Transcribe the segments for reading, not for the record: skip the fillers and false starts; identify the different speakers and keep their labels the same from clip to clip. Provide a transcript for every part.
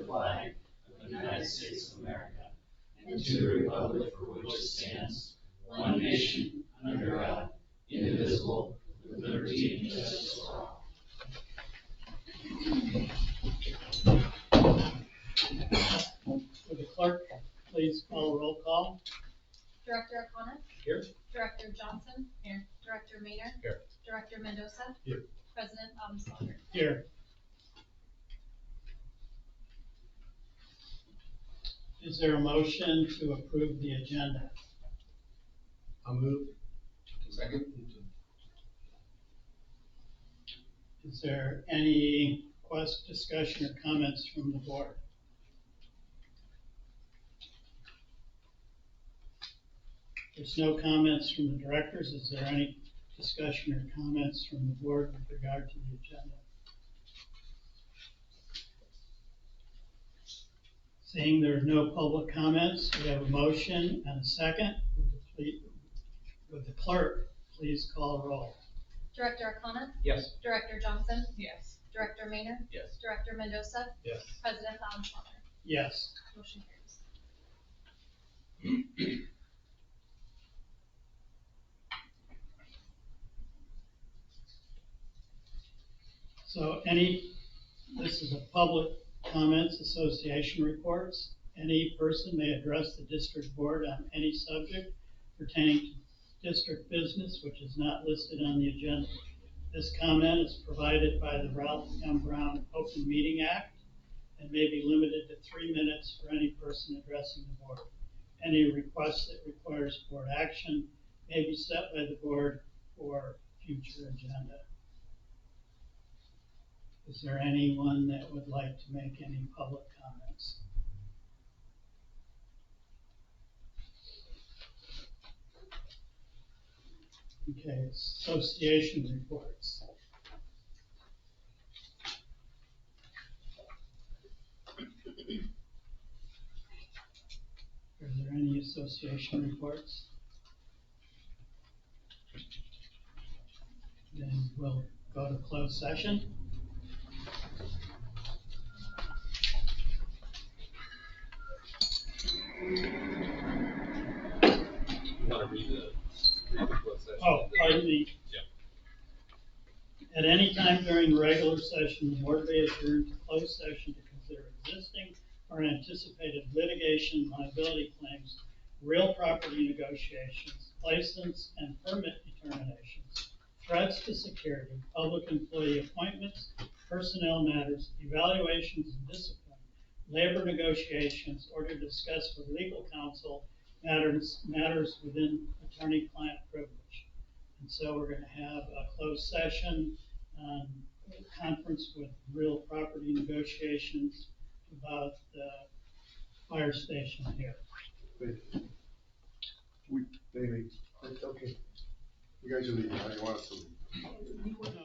Speaker 1: flag of the United States of America and to the republic for which it stands, one nation, under God, indivisible, with liberty and justice for all.
Speaker 2: Would the clerk please call a roll call?
Speaker 3: Director Arcata?
Speaker 4: Here.
Speaker 3: Director Johnson? Here. Director Maynard?
Speaker 4: Here.
Speaker 3: Director Mendoza?
Speaker 4: Here.
Speaker 3: President Slaughter?
Speaker 2: Here. Is there a motion to approve the agenda?
Speaker 4: I'll move. Second.
Speaker 2: Is there any discussion or comments from the board? There's no comments from the directors. Is there any discussion or comments from the board with regard to the agenda? Seeing there are no public comments, we have a motion and a second. Would the clerk please call a roll?
Speaker 3: Director Arcata?
Speaker 4: Yes.
Speaker 3: Director Johnson? Yes. Director Maynard?
Speaker 4: Yes.
Speaker 3: Director Mendoza?
Speaker 4: Yes.
Speaker 3: President Slaughter?
Speaker 2: Yes.
Speaker 3: Motion carries.
Speaker 2: So this is a public comments association reports. Any person may address the district board on any subject pertaining to district business which is not listed on the agenda. This comment is provided by the Ralph M. Brown Open Meeting Act and may be limited to 3 minutes for any person addressing the board. Any request that requires board action may be set by the board for future agenda. Is there anyone that would like to make any public comments? Okay, association reports. Are there any association reports? Then we'll go to closed session.
Speaker 4: You want to read the closed session?
Speaker 2: Oh, pardon me.
Speaker 4: Yeah.
Speaker 2: At any time during the regular session, the board may adjourn to closed session to consider existing or anticipated litigation, liability claims, real property negotiations, license and permit determinations, threats to security, public employee appointments, personnel matters, evaluations and discipline, labor negotiations, or to discuss with legal counsel matters within attorney-client privilege. And so we're going to have a closed session, conference with real property negotiations about the fire station here.
Speaker 5: David, okay. You guys are leaving. How do you want us to leave?
Speaker 2: No.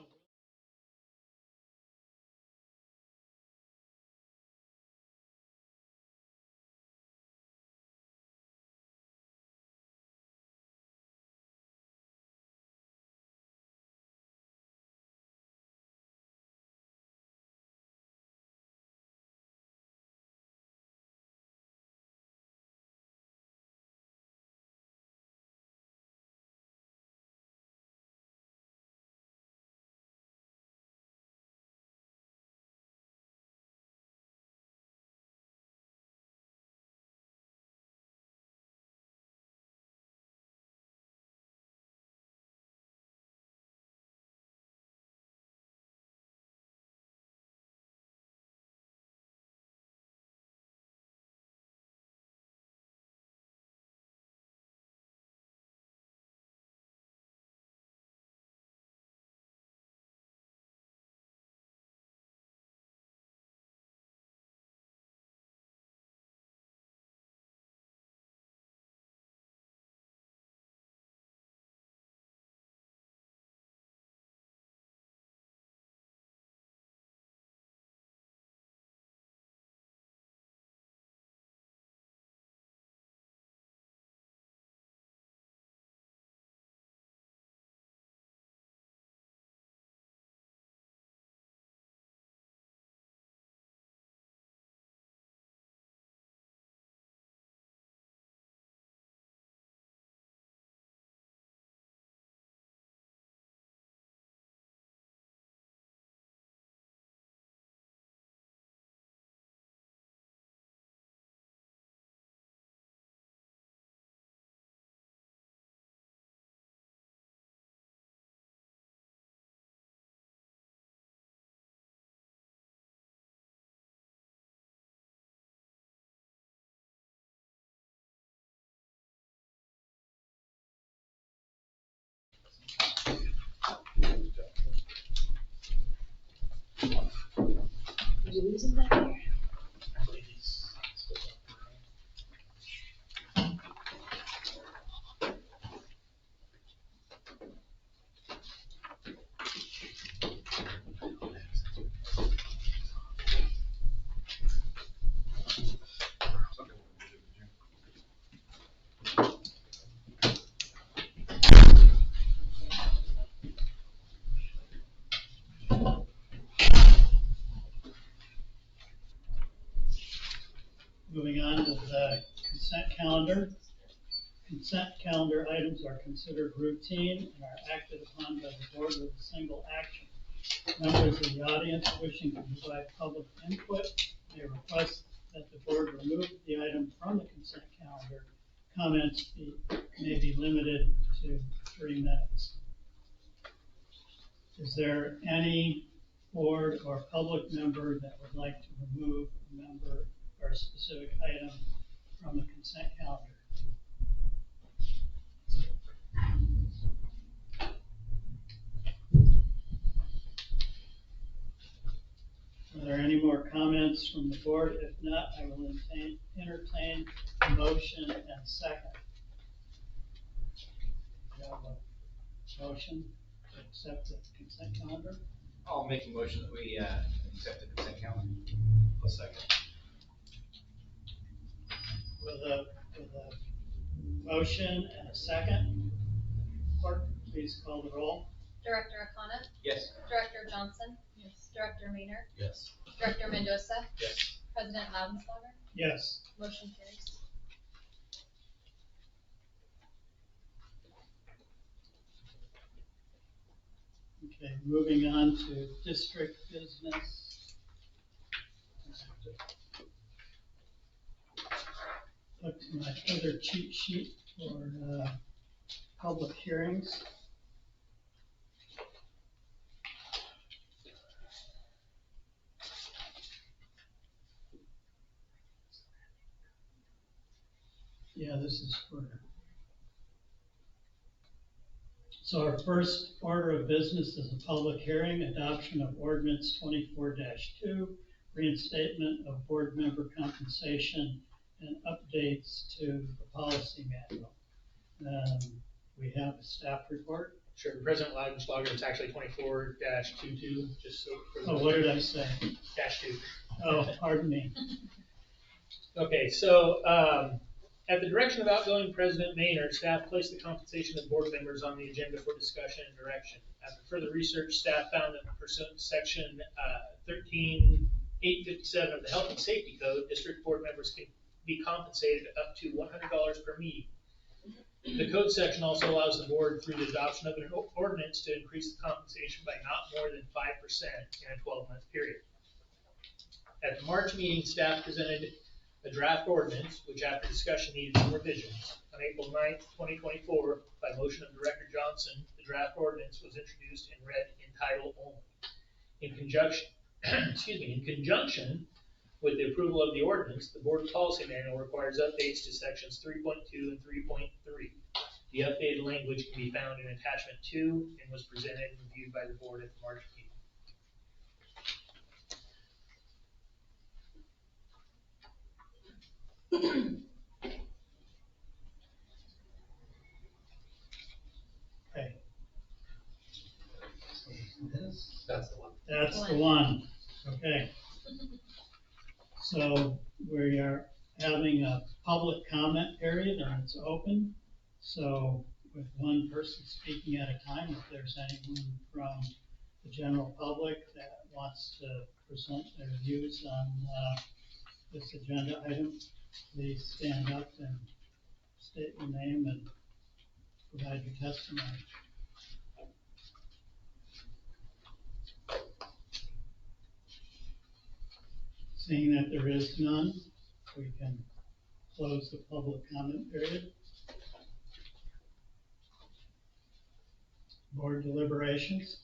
Speaker 6: Did we lose him back here?
Speaker 7: I believe he's still up
Speaker 2: Moving on to the consent calendar. Consent calendar items are considered routine and are acted upon by the board with a single action. Members of the audience wishing to provide public input may request that the board remove the item from the consent calendar. Comments may be limited to 3 minutes. Is there any board or public member that would like to remove a member or a specific item from the consent calendar? Are there any more comments from the board? If not, I will entertain a motion and second. Do you have a motion to accept the consent calendar?
Speaker 8: I'll make a motion that we accept the consent calendar.
Speaker 7: A second.
Speaker 2: With a motion and a second, clerk, please call the roll.
Speaker 3: Director Arcata,
Speaker 8: Yes.
Speaker 3: Director Johnson. Yes. Director Maynard,
Speaker 7: Yes.
Speaker 3: Director Mendoza,
Speaker 8: Yes.
Speaker 3: President Loudenslager.
Speaker 2: Yes.
Speaker 3: Motion carries.
Speaker 2: Okay, moving on to district business. Look to my other cheat sheet for public hearings. Yeah, this is for. So our first order of business is a public hearing, adoption of ordinance 24-2, reinstatement of board member compensation and updates to the policy manual. We have a staff report.
Speaker 7: Sure, President Loudenslager, it's actually 24-22, just so.
Speaker 2: Oh, what did I say?
Speaker 7: -2.
Speaker 2: Oh, pardon me.
Speaker 7: Okay, so, at the direction of outgoing President Maynard, staff placed the compensation of board members on the agenda for discussion and direction. After further research, staff found that pursuant to section 13857 of the Health and Safety Code, district board members can be compensated up to $100 per meeting. The code section also allows the board, through the adoption of an ordinance, to increase the compensation by not more than 5% in a 12-month period. At the March meeting, staff presented a draft ordinance, which after discussion needed some revisions. On April 9th, 2024, by motion of Director Johnson, the draft ordinance was introduced and read in title only. In conjunction, in conjunction with the approval of the ordinance, the board policy manual requires updates to sections 3.2 and 3.3. The updated language can be found in attachment 2 and was presented and reviewed by the board at the March meeting.
Speaker 2: Okay.
Speaker 4: That's the one.
Speaker 2: That's the one. Okay. So we are having a public comment period and it's open. So with one person speaking at a time, if there's anyone from the general public that wants to present their views on this agenda item, please stand up and state your name and provide your testimony. Seeing that there is none, we can close the public comment period. Board deliberations.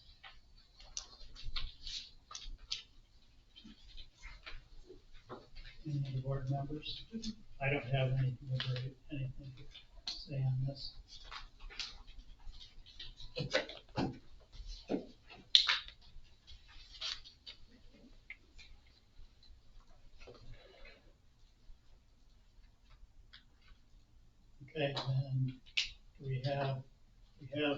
Speaker 2: Any of the board members? I don't have anything to say on this. Okay, then we have a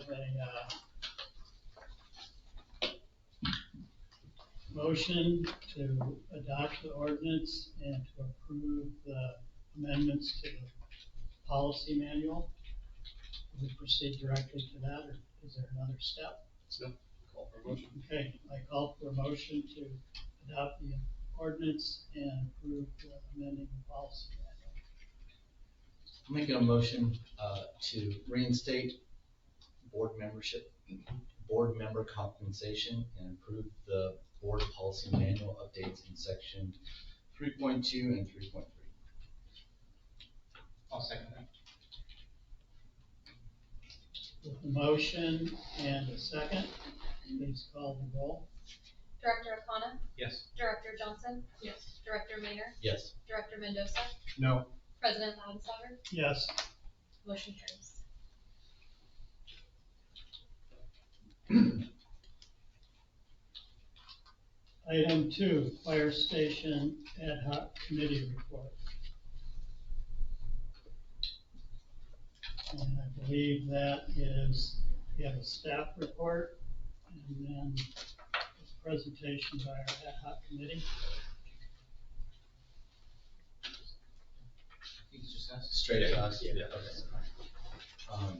Speaker 2: motion to adopt the ordinance and to approve the amendments to the policy manual. Do we proceed directly to that, or is there another step?
Speaker 4: No, call for a motion.
Speaker 2: Okay, I call for a motion to adopt the ordinance and approve amending the policy manual.
Speaker 6: I'm making a motion, to reinstate board membership, board member compensation, and approve the board policy manual updates in section 3.2 and 3.3.
Speaker 8: I'll second that.
Speaker 2: With a motion and a second, please call the roll.
Speaker 3: Director Arcata,
Speaker 8: Yes.
Speaker 3: Director Johnson. Yes. Director Maynard,
Speaker 6: Yes.
Speaker 3: Director Mendoza,
Speaker 5: No.
Speaker 3: President Loudenslager,
Speaker 2: Yes.
Speaker 3: motion carries.
Speaker 2: Item 2, fire station ad hoc committee report. And I believe that is, we have a staff report and then a presentation by our ad hoc committee.
Speaker 8: You can just ask.
Speaker 6: Straight to us?
Speaker 7: Yeah.
Speaker 6: Okay.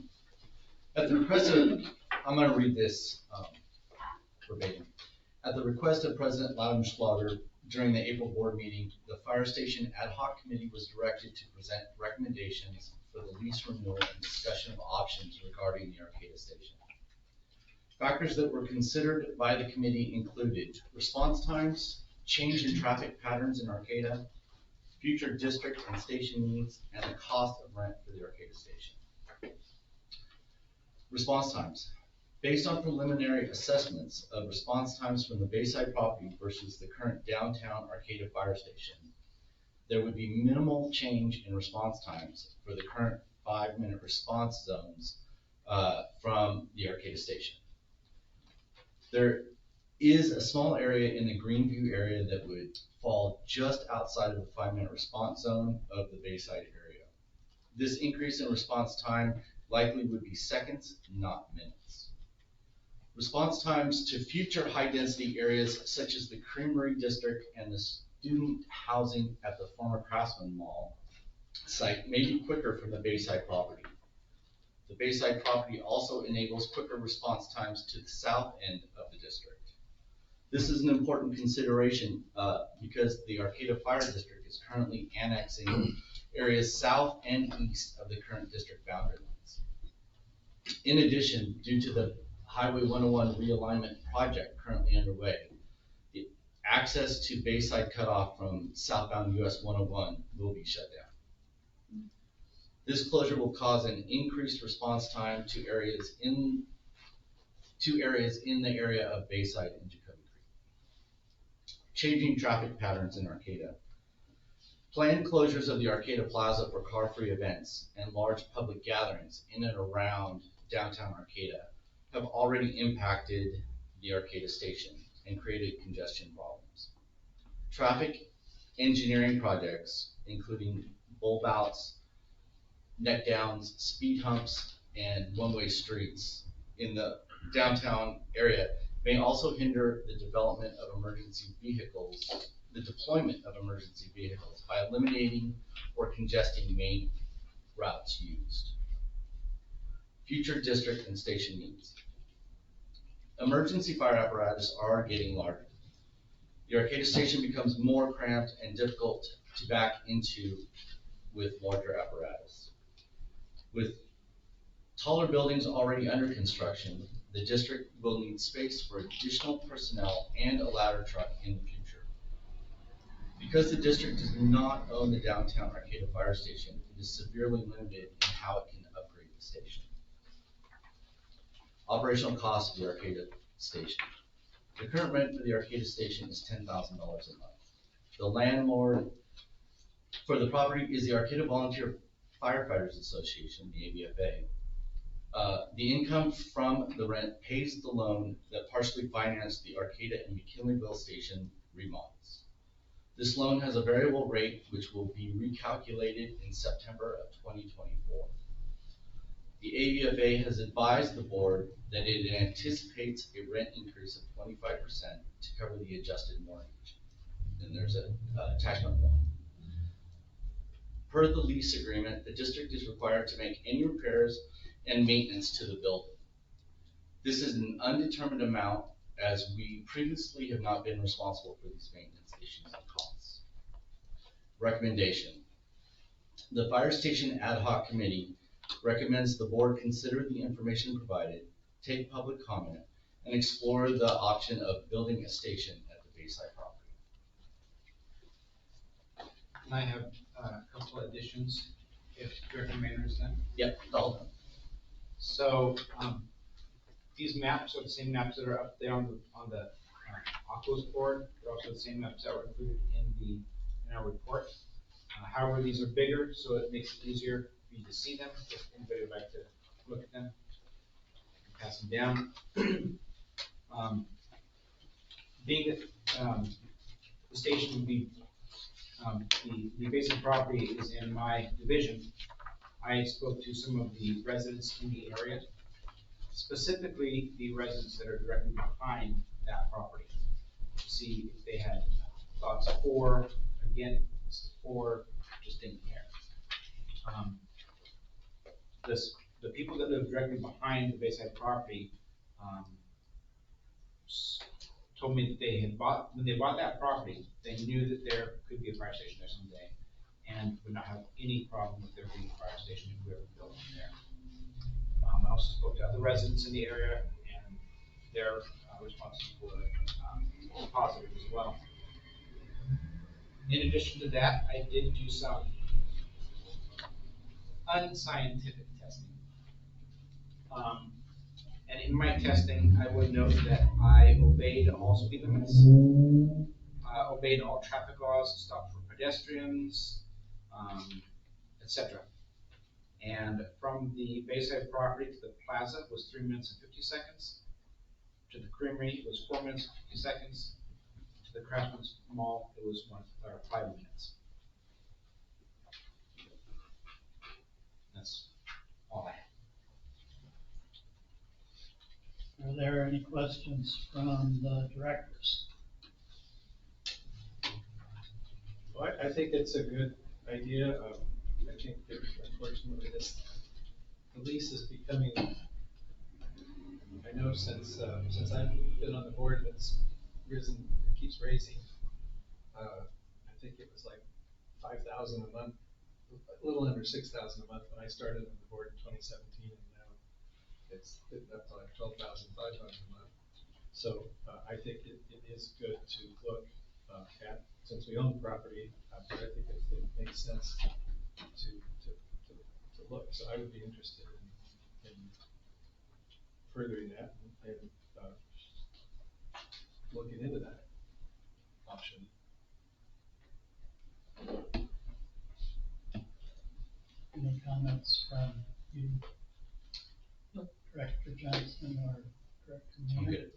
Speaker 6: At the request of, I'm gonna read this, verbatim. At the request of President Loudenslager, during the April board meeting, the fire station ad hoc committee was directed to present recommendations for the lease renewal and discussion of options regarding the Arcata station. Factors that were considered by the committee included response times, change in traffic patterns in Arcata, future district and station needs, and the cost of rent for the Arcata station. Response times. Based on preliminary assessments of response times from the Bayside property versus the current downtown Arcata fire station, there would be minimal change in response times for the current 5-minute response zones from the Arcata station. There is a small area in the Greenview area that would fall just outside of the 5-minute response zone of the Bayside area. This increase in response time likely would be seconds, not minutes. Response times to future high-density areas such as the Creamery District and the student housing at the former Craftsman Mall site may be quicker from the Bayside property. The Bayside property also enables quicker response times to the south end of the district. This is an important consideration because the Arcata Fire District is currently annexing areas south and east of the current district boundary lines. In addition, due to the Highway 101 realignment project currently underway, the access to Bayside cutoff from southbound US 101 will be shut down. This closure will cause an increased response time to areas in the area of Bayside and Jacoby Creek. Changing traffic patterns in Arcata. Planned closures of the Arcata Plaza for car-free events and large public gatherings in and around downtown Arcata have already impacted the Arcata station and created congestion problems. Traffic engineering projects, including bulb outs, neck downs, speed humps, and one-way streets in the downtown area may also hinder the development of emergency vehicles, the deployment of emergency vehicles by eliminating or congesting main routes used. Future district and station needs. Emergency fire apparatus are getting larger. The Arcata station becomes more cramped and difficult to back into with larger apparatus. With taller buildings already under construction, the district will need space for additional personnel and a ladder truck in the future. Because the district does not own the downtown Arcata fire station, it is severely limited in how it can upgrade the station. Operational costs of the Arcata station. The current rent for the Arcata station is $10,000 a month. The landlord for the property is the Arcata Volunteer Firefighters Association, the AVFA. The income from the rent pays the loan that partially financed the Arcata and McKinleyville station remodels. This loan has a variable rate which will be recalculated in September of 2024. The AVFA has advised the board that it anticipates a rent increase of 25% to cover the adjusted mortgage. And there's a attachment 1. Per the lease agreement, the district is required to make any repairs and maintenance to the building. This is an undetermined amount, as we previously have not been responsible for these maintenance issues and costs. Recommendation. The Fire Station Ad Hoc Committee recommends the board consider the information provided, take public comment, and explore the option of building a station at the Bayside property.
Speaker 8: And I have a couple of additions, if Director Maynard is done.
Speaker 6: Yep, all done.
Speaker 8: So, these maps are the same maps that are up there on the Aquos board. They're also the same maps that were included in our report. However, these are bigger, so it makes it easier for you to see them. If anybody would like to look at them, pass them down. Being that the station would be, the basic property is in my division, I spoke to some of the residents in the area, specifically the residents that are directly behind that property, to see if they had thoughts for, against, or just didn't care. The people that live directly behind the Bayside property told me that they had when they bought that property, they knew that there could be a fire station there someday, and would not have any problem with there being a fire station if we ever built one there. I also spoke to other residents in the area, and their responses were positive as well. In addition to that, I did do some unscientific testing. And in my testing, I would note that I obeyed all speed limits, obeyed all traffic laws, stopped for pedestrians, etc. And from the Bayside property to the plaza was 3 minutes and 50 seconds. To the Creamery, it was 4 minutes and 50 seconds. To the Craftsman's Mall, it was 5 minutes. That's all I have.
Speaker 2: Are there any questions from the directors?
Speaker 9: Well, I think it's a good idea. I think that unfortunately the lease is becoming, I know since I've been on the board, it's risen, it keeps raising. I think it was like 5,000 a month, a little under 6,000 a month when I started on the board in 2017, and now it's up to like 12,500 a month. So I think it is good to look at, since we own the property, but I think it makes sense to look. So I would be interested in furthering that and looking into that option.
Speaker 2: Any comments from you, Director Johnson or Director Maynard?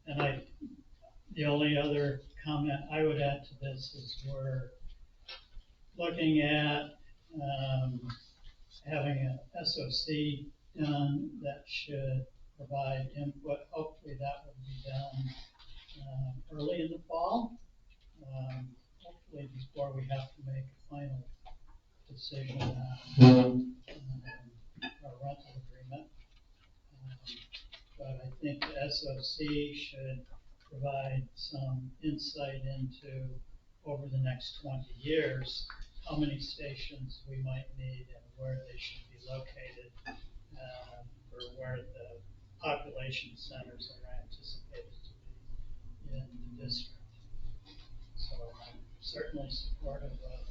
Speaker 2: And the only other comment I would add to this is we're looking at having an SOC done that should provide input. Hopefully that will be done early in the fall, hopefully before we have to make a final decision on our rental agreement. But I think the SOC should provide some insight into, over the next 20 years, how many stations we might need and where they should be located, or where the population centers are anticipated to be in the district. So I'm certainly supportive of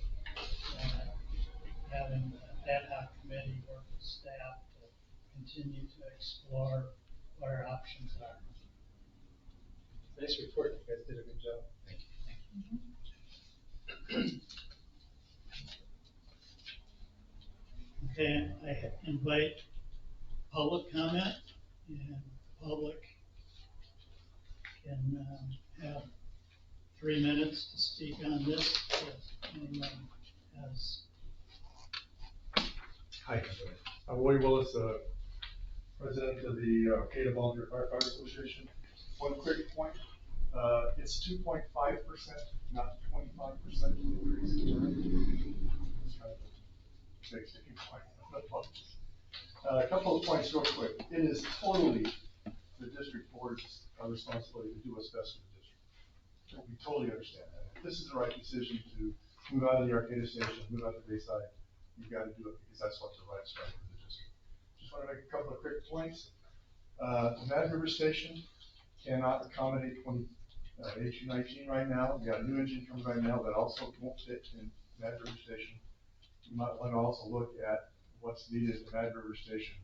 Speaker 2: having the ad hoc committee work with staff to continue to explore what our options are.
Speaker 9: Nice report. You guys did a good job.
Speaker 6: Thank you.
Speaker 2: Okay, I invite public comment, and public can have 3 minutes to speak on this if anyone has.
Speaker 5: Hi. Roy Willis, president of the Arcata Volunteer Firefighter Association. One quick point, it's 2.5%, not 25% increase. It's kind of a big sticking point. A couple of points real quick. It is totally the district board's responsibility to do what's best for the district. We totally understand that. If this is the right decision to move out of the Arcata station, move out to Bayside, you've got to do it because that's what's the right spot for the district. Just want to make a couple of quick points. Mad River Station cannot accommodate 1819 right now. We got a new engine coming right now that also won't fit in Mad River Station. You might want to also look at what's needed at Mad River Station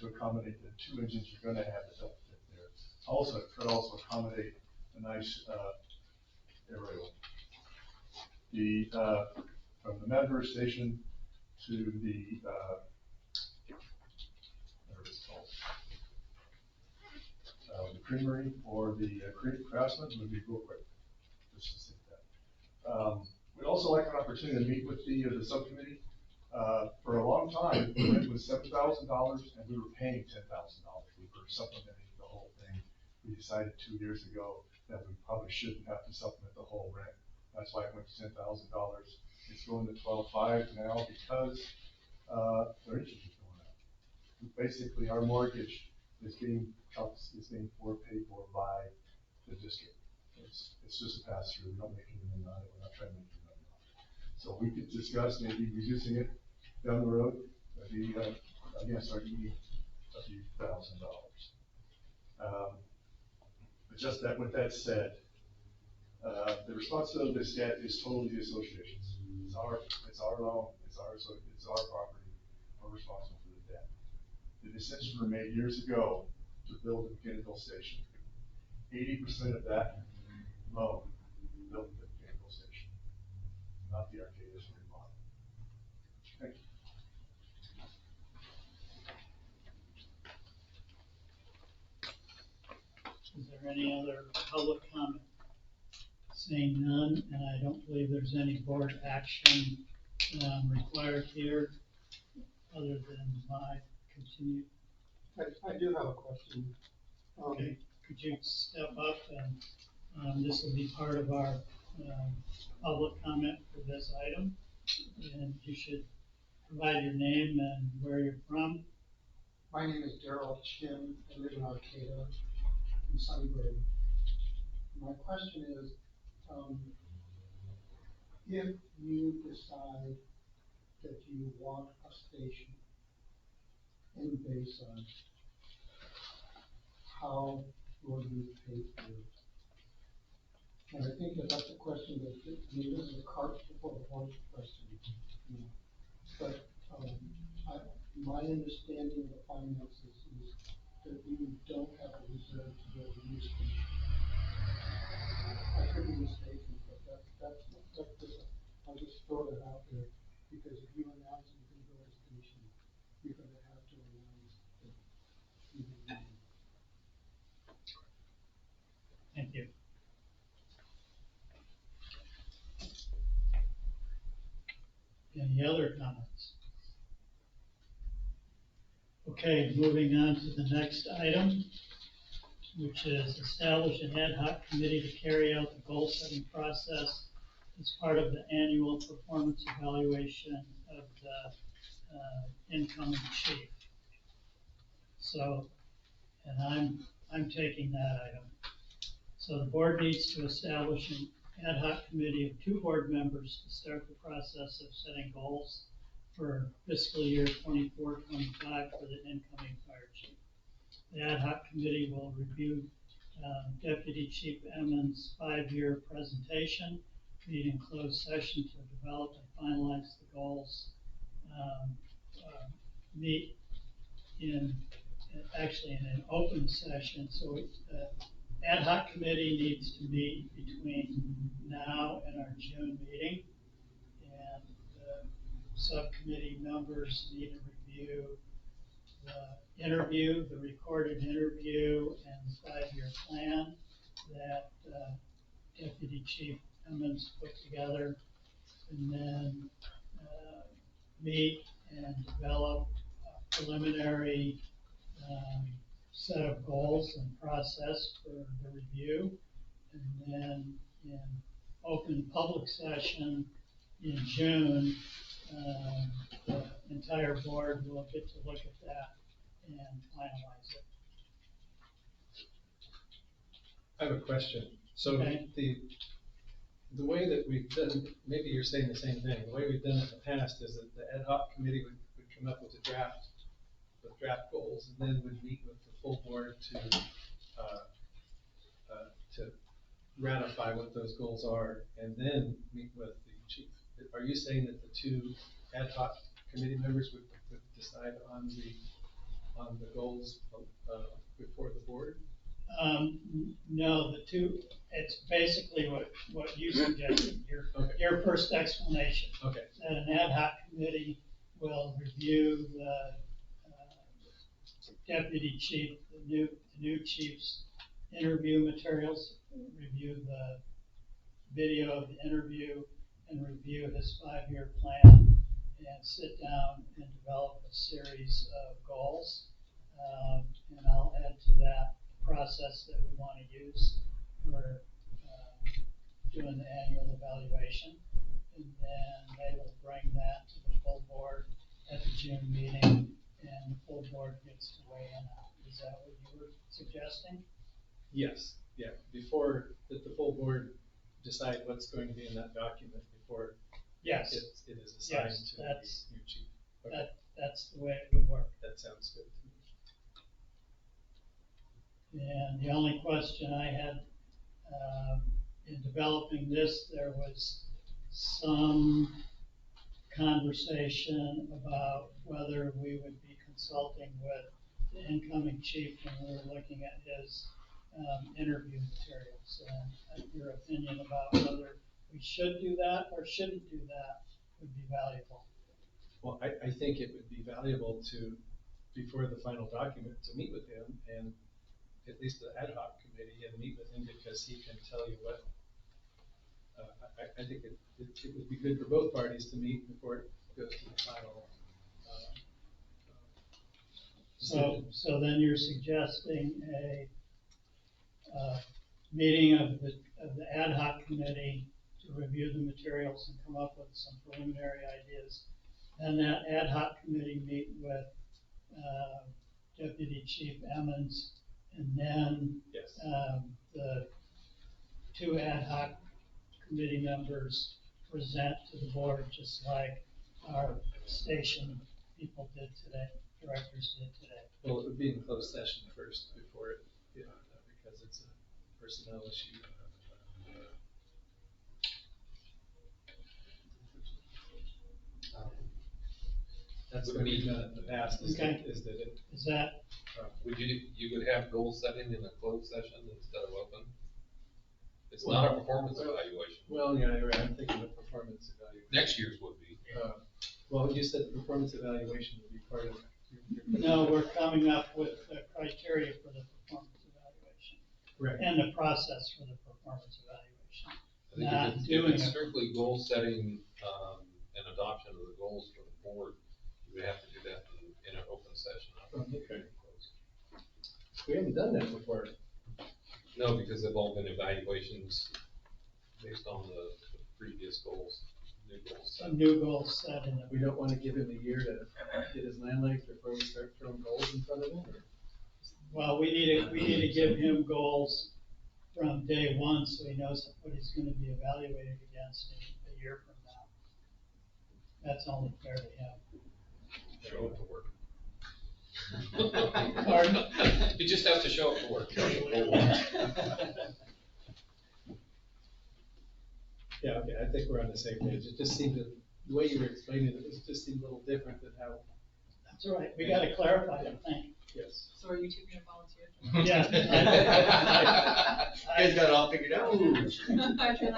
Speaker 5: to accommodate the two engines you're going to have that don't fit there. Also, it could also accommodate a nice aerial. From the Mad River Station to the whatever it's called, the creamery or the Craftsman would be real quick. Just to say that. We'd also like an opportunity to meet with the subcommittee. For a long time, the rent was $7,000 and we were paying $10,000. We were supplementing the whole thing. We decided 2 years ago that we probably shouldn't have to supplement the whole rent. That's why it went to $10,000. It's going to 12.5 now because their interest is going up. Basically, our mortgage is being paid for by the district. It's just a pass through. We don't make any money on it. We're not trying to make any money on it. So we could discuss maybe reducing it down the road. That'd be against our ED a few $1,000. But just that, with that said, the responsibility of this debt is totally the association's. It's our loan, it's our property. We're responsible for the debt. The decisions were made years ago to build the McKinneyville station. 80% of that loan built the McKinneyville station, not the Arcata remodel. Thank you.
Speaker 2: Is there any other public comment? Seeing none, and I don't believe there's any board action required here, other than my continued.
Speaker 10: I do have a question.
Speaker 2: Okay, could you step up and this will be part of our public comment for this item, and you should provide your name and where you're from.
Speaker 10: My name is Darrell Chin. I live in Arcata, in Sunbury. My question is, if you decide that you want a station in Bayside, how will you pay for it? And I think that's a question that, I mean, this is a cart before the horse question. You know. But my understanding of the finances is that we don't have a reserve to build a new station. I could be mistaken, but I'll just throw that out there, because if you announce that you're going to build a station, you're going to have to announce that you will be.
Speaker 2: Thank you. Any other comments? Okay, moving on to the next item, which is establish an ad hoc committee to carry out the goal setting process as part of the annual performance evaluation of the incoming chief. So, and I'm taking that item. So the board needs to establish an ad hoc committee of 2 board members to start the process of setting goals for fiscal year 24-25 for the incoming fire chief. The ad hoc committee will review Deputy Chief Emmons' 5-year presentation, meet in closed session to develop and finalize the goals, meet in an open session. So ad hoc committee needs to meet between now and our June meeting, and the subcommittee members need to review the recorded interview and the 5-year plan that Deputy Chief Emmons put together, and then meet and develop preliminary, set of goals and process for the review. And then in open public session in June, the entire board will get to look at that and finalize it.
Speaker 9: I have a question. So
Speaker 2: Okay.
Speaker 9: the way that we've done, maybe you're saying the same thing, the way we've done it in the past is that the ad hoc committee would come up with draft goals, and then would meet with the full board to ratify what those goals are, and then meet with the chief. Are you saying that the two ad hoc committee members would decide on the goals before the board?
Speaker 2: No, it's basically what you suggested,
Speaker 9: Okay.
Speaker 2: your first explanation.
Speaker 9: Okay.
Speaker 2: That an ad hoc committee will review the deputy chief, the new chief's interview materials, review the video of the interview, and review his 5-year plan, and sit down and develop a series of goals. And I'll add to that process that we want to use for doing the annual evaluation. And then they will bring that to the full board at the June meeting, and the full board gets to weigh in on it. Is that what you were suggesting?
Speaker 9: Yes, yeah, before that the full board decide what's going to be in that document before
Speaker 2: Yes.
Speaker 9: it is assigned
Speaker 2: Yes,
Speaker 9: to the
Speaker 2: that's-
Speaker 9: new chief. Okay,
Speaker 2: That's the way it would work.
Speaker 9: that sounds good to me.
Speaker 2: And the only question I had, in developing this, there was some conversation about whether we would be consulting with the incoming chief when we were looking at his interview materials. And your opinion about whether we should do that or shouldn't do that would be valuable.
Speaker 9: Well, I think it would be valuable to, before the final document, to meet with him and at least the ad hoc committee and meet with him, because he can tell you what, I think it would be good for both parties to meet before it goes to the final.
Speaker 2: So then you're suggesting a meeting of the ad hoc committee to review the materials and come up with some preliminary ideas. And that ad hoc committee meet with Deputy Chief Emmons, and then
Speaker 9: Yes.
Speaker 2: the two ad hoc committee members present to the board, just like our station people did today, directors did today.
Speaker 9: Well, it would be in closed session first before it, because it's a personnel issue. That's what we've done in the past, is that
Speaker 2: Okay.
Speaker 9: is that it,
Speaker 2: Is that,
Speaker 4: You would have goal setting in a closed session instead of open? It's not a performance evaluation.
Speaker 9: well, yeah, you're right, I'm thinking of performance evaluation.
Speaker 4: Next year's would be.
Speaker 9: Well, you said the performance evaluation would be part of.
Speaker 2: no, we're coming up with the criteria for the performance evaluation
Speaker 9: Right.
Speaker 2: and the process for the performance evaluation.
Speaker 4: I think
Speaker 2: Not
Speaker 4: if it's
Speaker 2: doing it.
Speaker 4: strictly goal setting, and adoption of the goals for the board, you would have to do that in an open session. not in a
Speaker 9: Okay.
Speaker 4: closed.
Speaker 9: We haven't done that before.
Speaker 4: No, because they've all been evaluations based on the previous goals, new goals.
Speaker 2: Some new goals set in
Speaker 9: We don't want to give him a year to get his land legs before we start throwing goals in front of him, or?
Speaker 2: Well, we need to give him goals from day one, so he knows what he's gonna be evaluated against in a year from now. That's only fair to him.
Speaker 4: Show up to work.
Speaker 2: Pardon?
Speaker 4: You just have to show up to work.
Speaker 9: Yeah, okay, I think we're on the same page. It just seemed that, the way you were explaining it, it just seemed a little different than how,
Speaker 2: That's all right, we gotta clarify, I think.
Speaker 9: yes.
Speaker 11: So are you two gonna volunteer?
Speaker 2: Yeah.
Speaker 6: You guys got it all figured out?
Speaker 11: I feel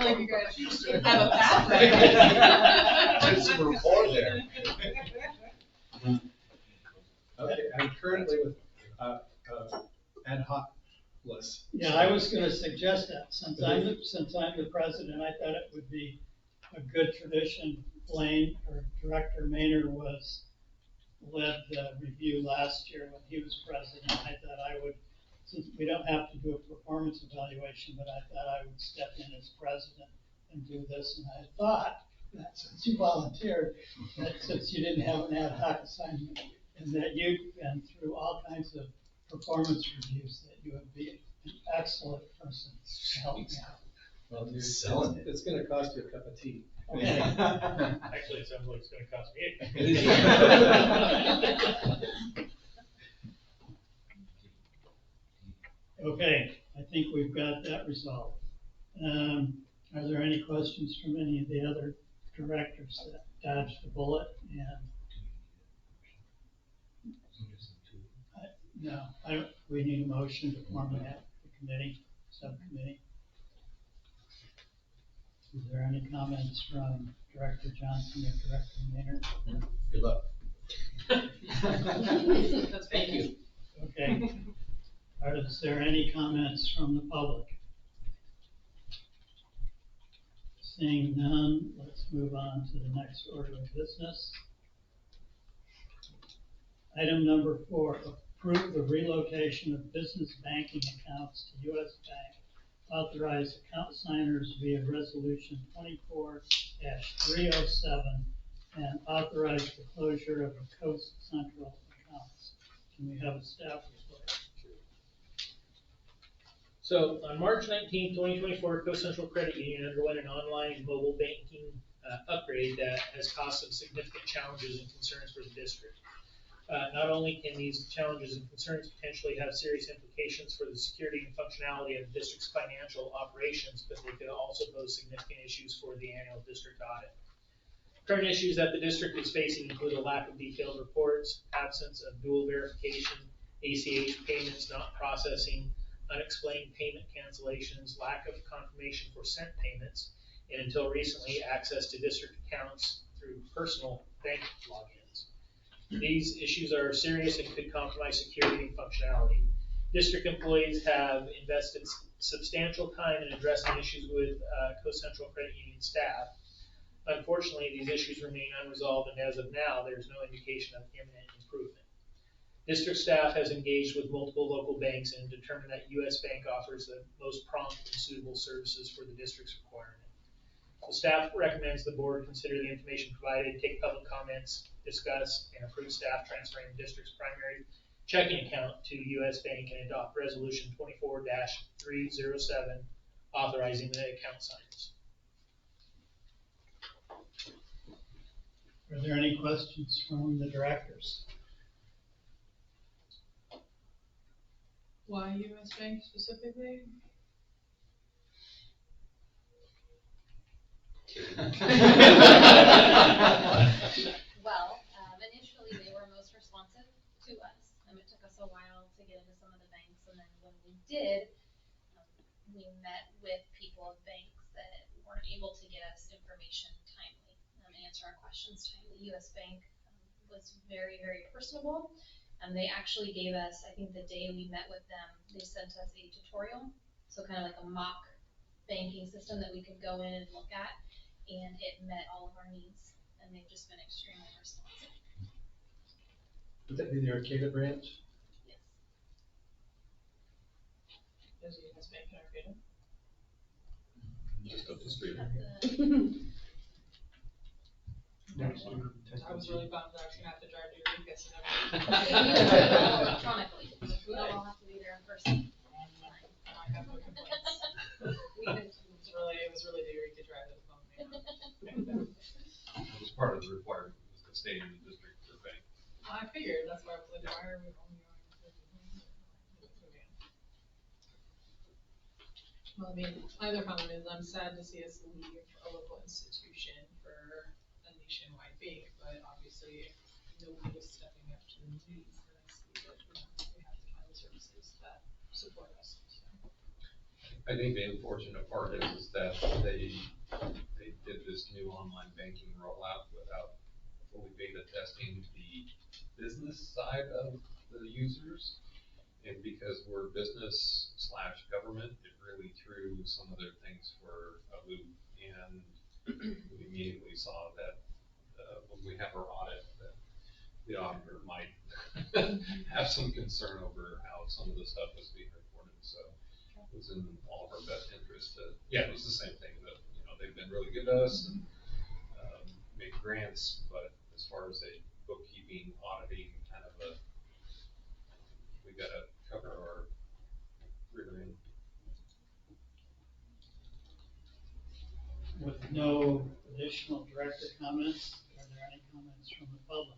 Speaker 11: like you guys have a pathway.
Speaker 6: There's some rapport there.
Speaker 9: Okay, I'm currently with, ad hoc list.
Speaker 2: Yeah, I was gonna suggest that, since I'm the president, I thought it would be a good tradition. Blaine, or Director Maynard was led the review last year when he was president. I thought I would, since we don't have to do a performance evaluation, but I thought I would step in as president and do this. And I thought that since you volunteered, that since you didn't have an ad hoc assignment, and that you'd been through all kinds of performance reviews, that you would be an excellent person to help me out.
Speaker 9: Well, you're
Speaker 6: Selling it.
Speaker 9: It's gonna cost you a cup of tea.
Speaker 2: Okay.
Speaker 7: Actually, it sounds like it's gonna cost me.
Speaker 2: Okay, I think we've got that resolved. Are there any questions from any of the other directors that dodged the bullet? No, we need a motion to form the committee, subcommittee. Is there any comments from Director Johnson or Director Maynard?
Speaker 6: Good luck.
Speaker 8: Thank you.
Speaker 2: Okay. Is there any comments from the public? Seeing none, let's move on to the next order of business. Item number 4, approve the relocation of business banking accounts to U.S. Bank. Authorize account signers via resolution 24-307 and authorize the closure of the Coast Central accounts. Can we have a staff report?
Speaker 7: So on March 19, 2024, Coast Central Credit Union underwent an online and mobile banking upgrade that has caused some significant challenges and concerns for the district. Not only can these challenges and concerns potentially have serious implications for the security and functionality of the district's financial operations, but they could also pose significant issues for the annual district audit. Current issues that the district is facing include a lack of detailed reports, absence of dual verification, ACH payments not processing, unexplained payment cancellations, lack of confirmation for sent payments, and until recently, access to district accounts through personal bank logins. These issues are serious and could compromise security and functionality. District employees have invested substantial time in addressing issues with Coast Central Credit Union staff. Unfortunately, these issues remain unresolved, and as of now, there's no indication of imminent improvement. District staff has engaged with multiple local banks and determined that U.S. Bank offers the most prompt and suitable services for the district's requirement. So staff recommends the board consider the information provided, take public comments, discuss, and approve staff transferring the district's primary checking account to U.S. Bank and adopt resolution 24-307 authorizing the account signers.
Speaker 2: Are there any questions from the directors?
Speaker 11: Why US Bank specifically?
Speaker 3: Well, initially they were most responsive to us. It took us a while to get into some of the banks, and then when we did, we met with people of banks that weren't able to get us information timely, answer our questions timely. US Bank was very, very personable. They actually gave us, I think the day we met with them, they sent us a tutorial, so kind of like a mock banking system that we could go in and look at, and it met all of our needs, and they've just been extremely responsive.
Speaker 9: Would that be the Arcata branch?
Speaker 3: Yes.
Speaker 11: There's a US Bank in Arcata.
Speaker 4: Just up the street.
Speaker 11: I was really bummed I was gonna have to drive to Eureka and
Speaker 3: Electronically, we don't all have to be there in person.
Speaker 11: I have no complaints. It was really the Eureka drive that was bumming me out.
Speaker 4: It was part of the requirement, was to stay in the district for bank.
Speaker 11: I figured, that's why I was like, why are we only going to? Well, I mean, my other comment is I'm sad to see us leave a local institution for a nationwide bank, but obviously if nobody is stepping up to the needs, then I see that, we have to find services that support us, so.
Speaker 4: I think the unfortunate part is that they did this new online banking rollout without fully beta testing the business side of the users. And because we're business / government, it really threw some of their things for a loop. And we immediately saw that when we have our audit, that the auditor might have some concern over how some of the stuff was being reported, so it was in all of our best interest to, yeah, it was the same thing that, you know, they've been really good to us and, make grants, but as far as a bookkeeping, auditing, kind of a, we gotta cover our rear end.
Speaker 2: With no additional director comments, are there any comments from the public?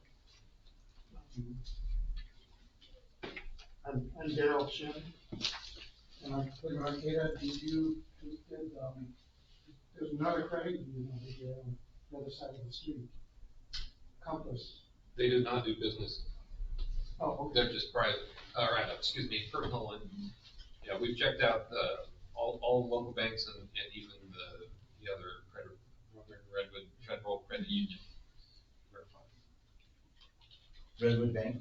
Speaker 10: I'm Daryl Shin, and I'm from Arcata. There's another credit union over here on the other side of the street. Compass.
Speaker 4: They do not do business.
Speaker 10: Oh, okay.
Speaker 4: They're just private, excuse me, personal, and, yeah, we've checked out, all local banks and even the other credit, Redwood Federal Credit Union. Verified.
Speaker 6: Redwood Bank?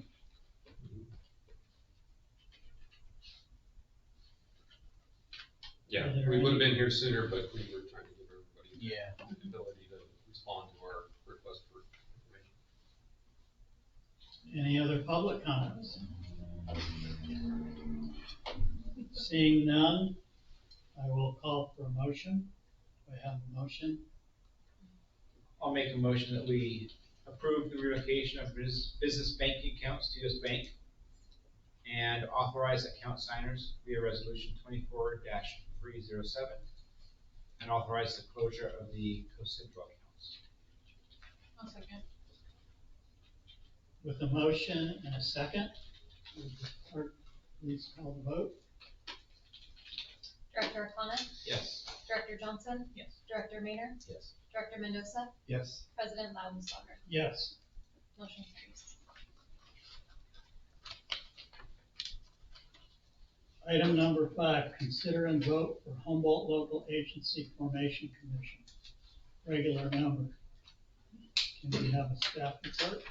Speaker 4: Yeah,
Speaker 2: Are there
Speaker 4: we would have
Speaker 2: any-
Speaker 4: been here sooner, but we were trying to give everybody
Speaker 6: Yeah.
Speaker 4: the ability to respond to our request for information.
Speaker 2: Any other public comments? Seeing none, I will call for a motion. Do I have a motion?
Speaker 8: I'll make a motion that we approve the relocation of business banking accounts to US Bank and authorize account signers via resolution 24-307 and authorize the closure of the co-central accounts.
Speaker 11: I'll second.
Speaker 2: With a motion and a second, would the clerk please call the vote?
Speaker 3: Director Arcata,
Speaker 8: Yes.
Speaker 3: Director Johnson,
Speaker 11: Yes.
Speaker 3: Director Maynard,
Speaker 6: Yes.
Speaker 3: Director Mendoza,
Speaker 9: Yes.
Speaker 3: President Loudensauger.
Speaker 2: Yes.
Speaker 3: Motion carries.
Speaker 2: Item number 5, consider and vote for Humboldt Local Agency Formation Commission. Regular member. Can we have a staff report?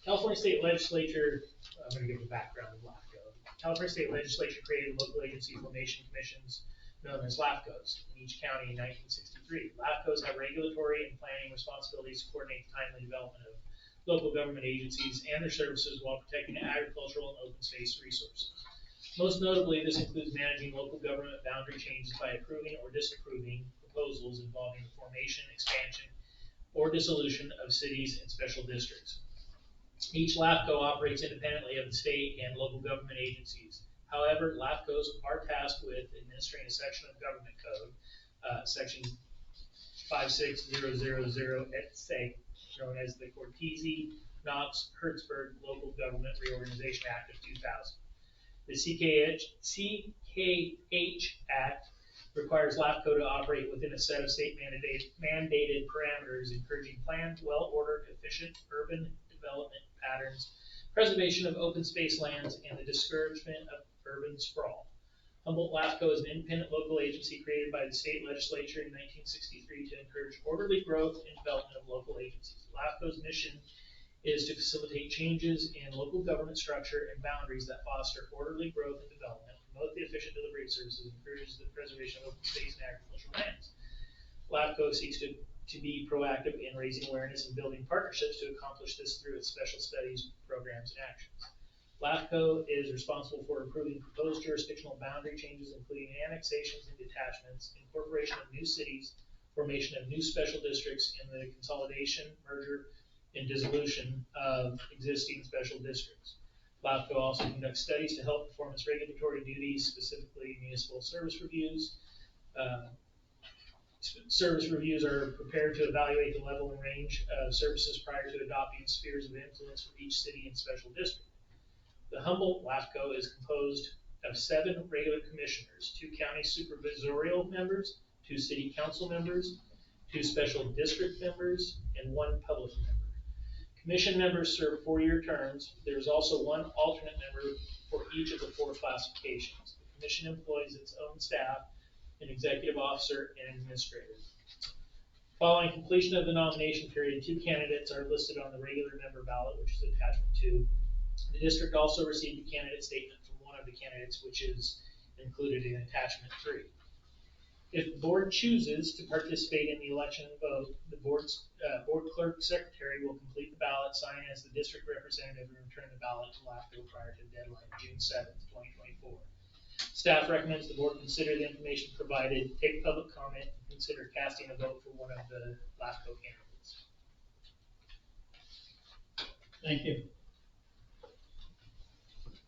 Speaker 7: California State Legislature, I'm gonna give a background of LAFCO. California State Legislature created local agency formation commissions known as LAFCOs in each county in 1963. LAFCOs have regulatory and planning responsibilities to coordinate the timely development of local government agencies and their services while protecting agricultural and open space resources. Most notably, this includes managing local government boundary changes by approving or disapproving proposals involving the formation, expansion, or dissolution of cities and special districts. Each LAFCO operates independently of the state and local government agencies. However, LAFCOs are tasked with administering a section of government code, section 56000 et sec, known as the Cortese-Knox-Hertzberg Local Government Reorganization Act of 2000. The CKH Act requires LAFCO to operate within a set of state mandated parameters, encouraging planned, well-ordered, efficient urban development patterns, preservation of open space lands, and the discouragement of urban sprawl. Humboldt LAFCO is an independent local agency created by the state legislature in 1963 to encourage orderly growth and development of local agencies. LAFCO's mission is to facilitate changes in local government structure and boundaries that foster orderly growth and development, promote the efficient delivery of services, and encourages the preservation of open space and agricultural lands. LAFCO seeks to be proactive in raising awareness and building partnerships to accomplish this through its special studies, programs, and actions. LAFCO is responsible for approving proposed jurisdictional boundary changes, including annexations and detachments, incorporation of new cities, formation of new special districts, and the consolidation, merger, and dissolution of existing special districts. LAFCO also conducts studies to help perform its regulatory duties, specifically municipal service reviews. Service reviews are prepared to evaluate the level and range of services prior to adopting spheres of influence for each city and special district. The Humboldt LAFCO is composed of 7 regular commissioners, 2 county supervisorial members, 2 city council members, 2 special district members, and 1 public member. Commission members serve 4-year terms. There is also 1 alternate member for each of the 4 classifications. The commission employs its own staff, an executive officer, and an administrator. Following completion of the nomination period, 2 candidates are listed on the regular member ballot, which is attachment 2. The district also received a candidate statement from one of the candidates, which is included in attachment 3. If the board chooses to participate in the election and vote, the board clerk secretary will complete the ballot, sign as the district representative, and return the ballot to LAFCO prior to the deadline, June 7th, 2024. Staff recommends the board consider the information provided, take public comment, and consider casting a vote for one of the LAFCO candidates.
Speaker 2: Thank you.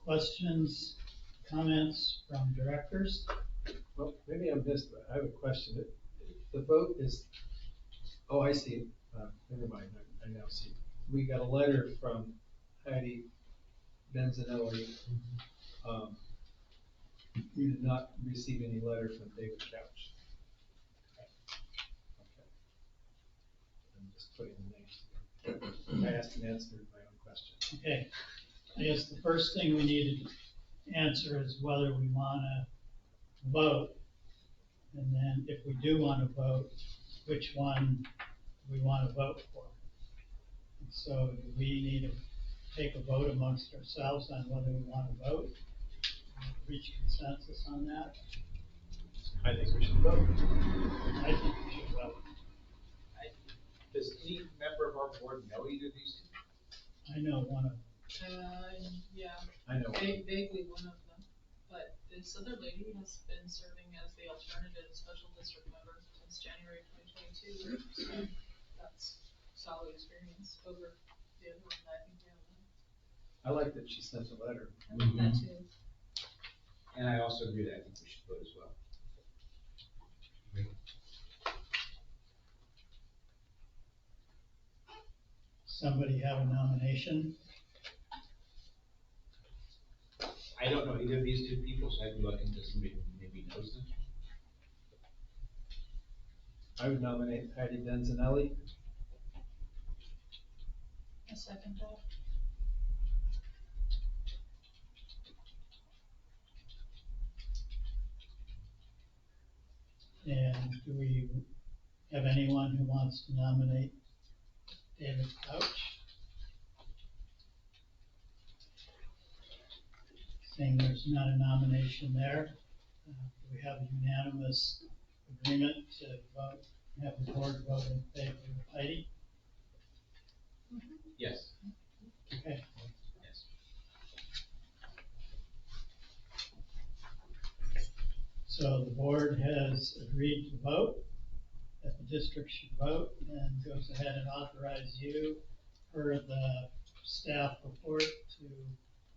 Speaker 2: Questions, comments from directors?
Speaker 9: Well, maybe I missed, but I have a question. The vote is, oh, I see. Never mind, I now see. We got a letter from Heidi Benzanelli. We did not receive any letter from David Couch. Okay. I'm just putting the names together. I asked and answered my own question.
Speaker 2: Okay, I guess the first thing we need to answer is whether we wanna vote. And then if we do wanna vote, which one we wanna vote for. So do we need to take a vote amongst ourselves on whether we wanna vote? Reach consensus on that?
Speaker 9: I think we should vote.
Speaker 2: I think we should vote.
Speaker 8: Does any member of our board know either of these two?
Speaker 2: I know one of them.
Speaker 11: Yeah,
Speaker 9: I know.
Speaker 11: vaguely one of them, but this other lady has been serving as the alternative special district member since January 2022. So that's solid experience over the other one that I think we have.
Speaker 9: I like that she sent a letter.
Speaker 11: I like that too.
Speaker 8: And I also agree that I think we should vote as well.
Speaker 2: Somebody have a nomination?
Speaker 8: I don't know either of these two people, so I can look into somebody who maybe knows them.
Speaker 9: I would nominate Heidi Benzanelli.
Speaker 11: A second thought.
Speaker 2: And do we have anyone who wants to nominate David Couch? Seeing there's not a nomination there, we have a unanimous agreement to vote, have the board vote in favor of Heidi.
Speaker 8: Yes.
Speaker 2: Okay.
Speaker 8: Yes.
Speaker 2: So the board has agreed to vote, that the district should vote, and goes ahead and authorize you, per the staff report, to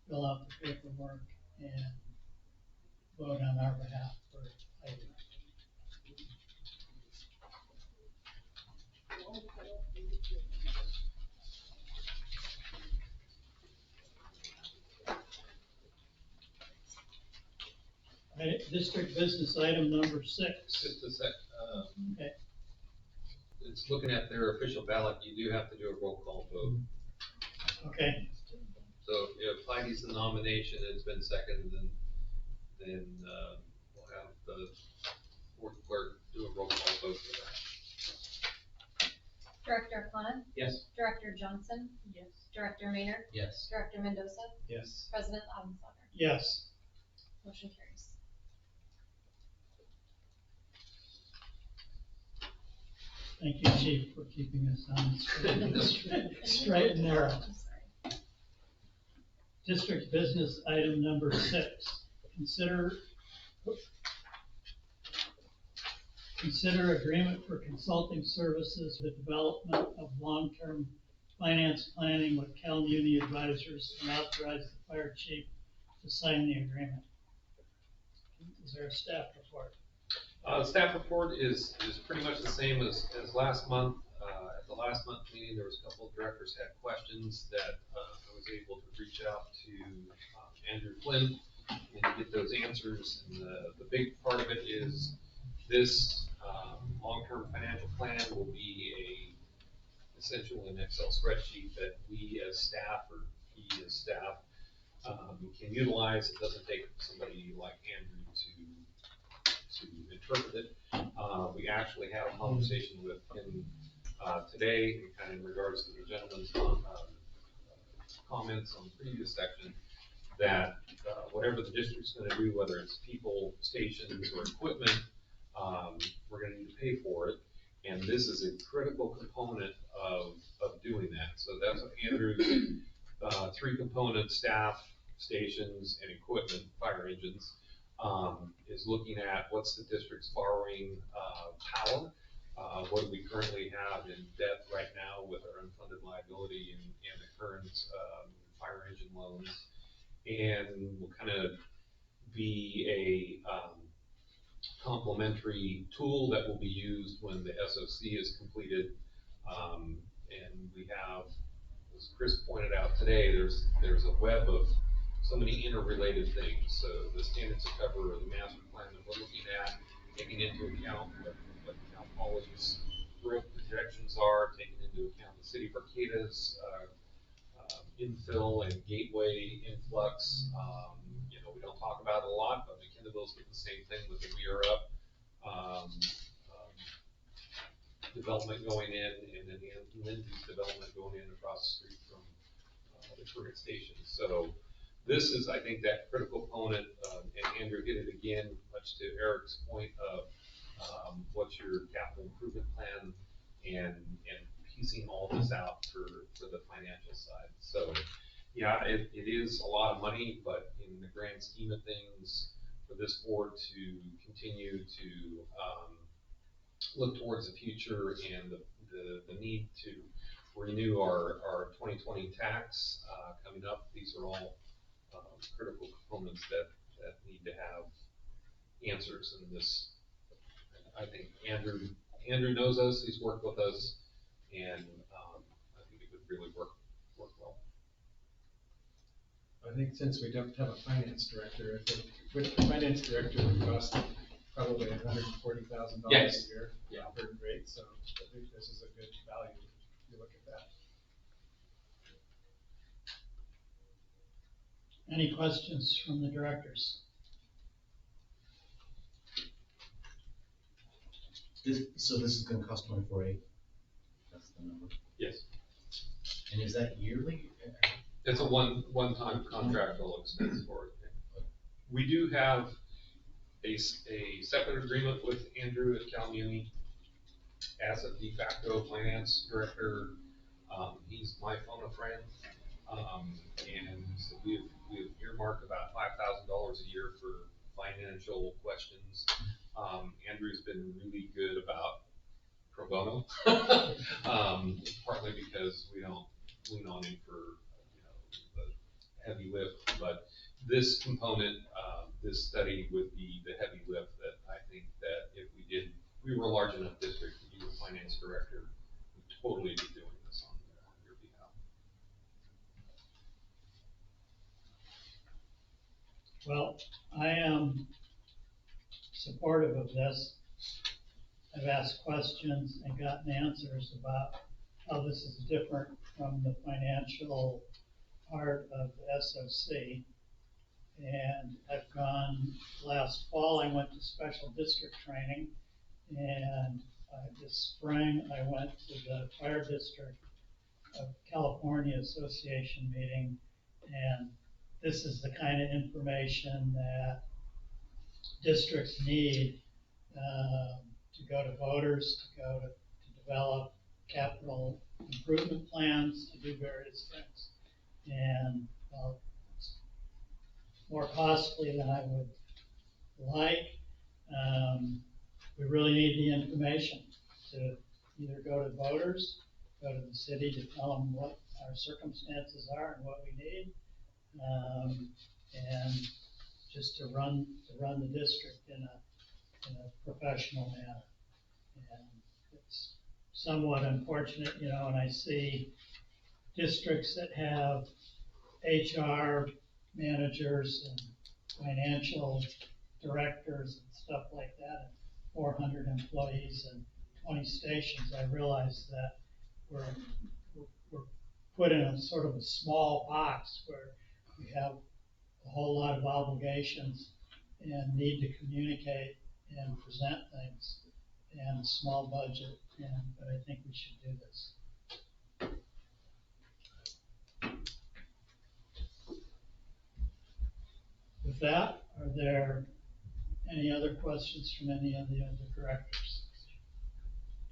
Speaker 2: fill out the paperwork and vote on our behalf for Heidi. Right, district business item number 6.
Speaker 4: Just a sec,
Speaker 2: Okay.
Speaker 4: it's looking at their official ballot, you do have to do a roll call vote.
Speaker 2: Okay,
Speaker 4: So if Heidi's the nomination, it's been seconded, then we'll have the board clerk do a roll call vote for that.
Speaker 3: Director Arcata,
Speaker 8: Yes.
Speaker 3: Director Johnson,
Speaker 11: Yes.
Speaker 3: Director Maynard,
Speaker 6: Yes.
Speaker 3: Director Mendoza,
Speaker 9: Yes.
Speaker 3: President Augenslager.
Speaker 2: yes.
Speaker 3: Motion carries.
Speaker 2: Thank you, Chief, for keeping us on straight and narrow.
Speaker 3: I'm sorry.
Speaker 2: District business item number 6, consider agreement for consulting services for the development of long-term finance planning with Cal Muni Advisors, and authorize the fire chief to sign the agreement. Is there a staff report?
Speaker 4: Staff report is pretty much the same as last month. At the last month meeting, there was a couple of directors had questions that I was able to reach out to Andrew Flynn and to get those answers. And the big part of it is this long-term financial plan will be essentially an Excel spreadsheet that we as staff, or he as staff, can utilize. It doesn't take somebody like Andrew to interpret it. We actually had a conversation with him today, kind of in regards to the gentleman's comments on the previous section, that whatever the district's gonna do, whether it's people, stations, or equipment, pay for it. And this is a critical component of doing that. So that's what Andrew's, 3 components, staff, stations, and equipment, fire engines, is looking at what's the district's borrowing, power. What do we currently have in debt right now with our unfunded liability and the current, fire engine loans? And we'll kind of be a, complementary tool that will be used when the SOC is completed. And we have, as Chris pointed out today, there's a web of so many interrelated things. So the standards of cover, the master plan that we're looking at, taking into account what Cal College's growth projections are, taking into account the city of Arcata's infill and gateway influx. We don't talk about it a lot, but McKinneyville's getting the same thing with the We Are Up development going in, and then Lindsay's development going in across the street from the current station. So this is, I think, that critical component, and Andrew hit it again, much to Eric's point of what's your capital improvement plan, and piecing all this out for the financial side. So yeah, it is a lot of money, but in the grand scheme of things, for this board to continue to look towards the future and the need to renew our 2020 tax coming up, these are all critical components that need to have answers in this. I think Andrew knows us, he's worked with us, and I think it would really work well.
Speaker 9: I think since we don't have a finance director, I think with the finance director would cost probably $140,000
Speaker 4: Yes.
Speaker 9: a year.
Speaker 4: Yeah.
Speaker 9: Per grade, so I think this is a good value if you look at that.
Speaker 2: Any questions from the directors?
Speaker 6: So this is gonna cost 24.8? That's the number.
Speaker 4: Yes.
Speaker 6: And is that yearly?
Speaker 4: It's a one-time contractual expense for it. We do have a separate agreement with Andrew at Cal Muni as a de facto finance director. He's my phone a friend. And so we've earmarked about $5,000 a year for financial questions. Andrew's been really good about pro bono, partly because we don't lean on him for the heavy lift, but this component, this study would be the heavy lift that I think that if we were a large enough district, if you were finance director, we'd totally be doing this on your behalf.
Speaker 2: Well, I am supportive of this. I've asked questions and gotten answers about how this is different from the financial part of the SOC. And I've gone, last fall I went to special district training, and this spring I went to the Fire District of California Association meeting, and this is the kind of information that districts need to go to voters, to develop capital improvement plans, to do various things. And it's more costly than I would like. We really need the information to either go to voters, go to the city to tell them what our circumstances are and what we need, and just to run the district in a professional manner. And it's somewhat unfortunate, and I see districts that have HR managers and financial directors and stuff like that, and 400 employees and 20 stations. I realize that we're put in a sort of a small box where we have a whole lot of obligations and need to communicate and present things, and a small budget, but I think we should do this. With that, are there any other questions from any of the other directors?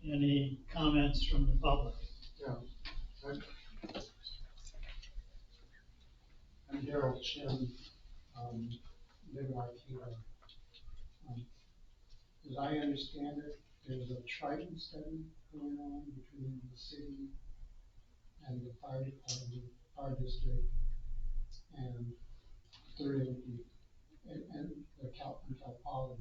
Speaker 2: Any comments from the public?
Speaker 10: I'm Harold Chin, live in Arcata. As I understand it, there's a Triton study going on between the city and the fire department, fire district, and third entity, and the Cal Poly.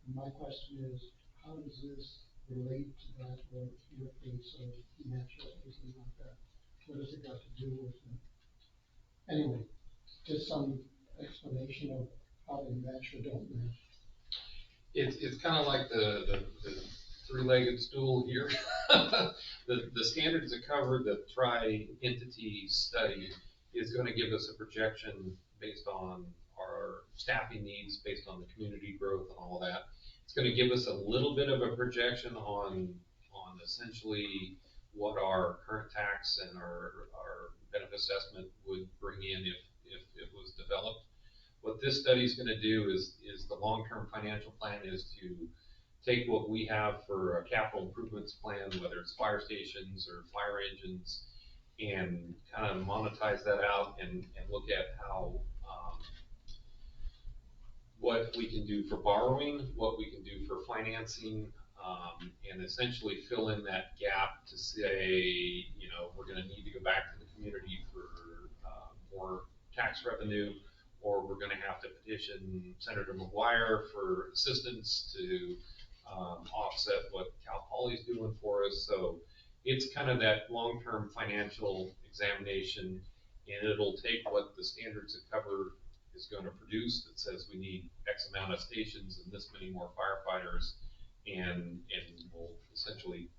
Speaker 10: And my question is, how does this relate to that, or interface, or natural, anything like that? What has it got to do with it? Anyway, just some explanation of how they match or don't match.
Speaker 4: It's kind of like the three-legged stool here. The standards that cover the tri-entity study is gonna give us a projection based on our staffing needs, based on the community growth and all that. It's gonna give us a little bit of a projection on essentially what our current tax and our benefit assessment would bring in if it was developed. What this study is gonna do is the long-term financial plan is to take what we have for a capital improvements plan, whether it's fire stations or fire engines, and kind of monetize that out and look at how, what we can do for borrowing, what we can do for financing, and essentially fill in that gap to say, you know, we're gonna need to go back to the community for, more tax revenue, or we're gonna have to petition Senator McGuire for assistance to, offset what Cal Poly's doing for us. So it's kind of that long-term financial examination, and it'll take what the standards that cover is gonna produce that says we need X amount of stations and this many more firefighters, and we'll essentially,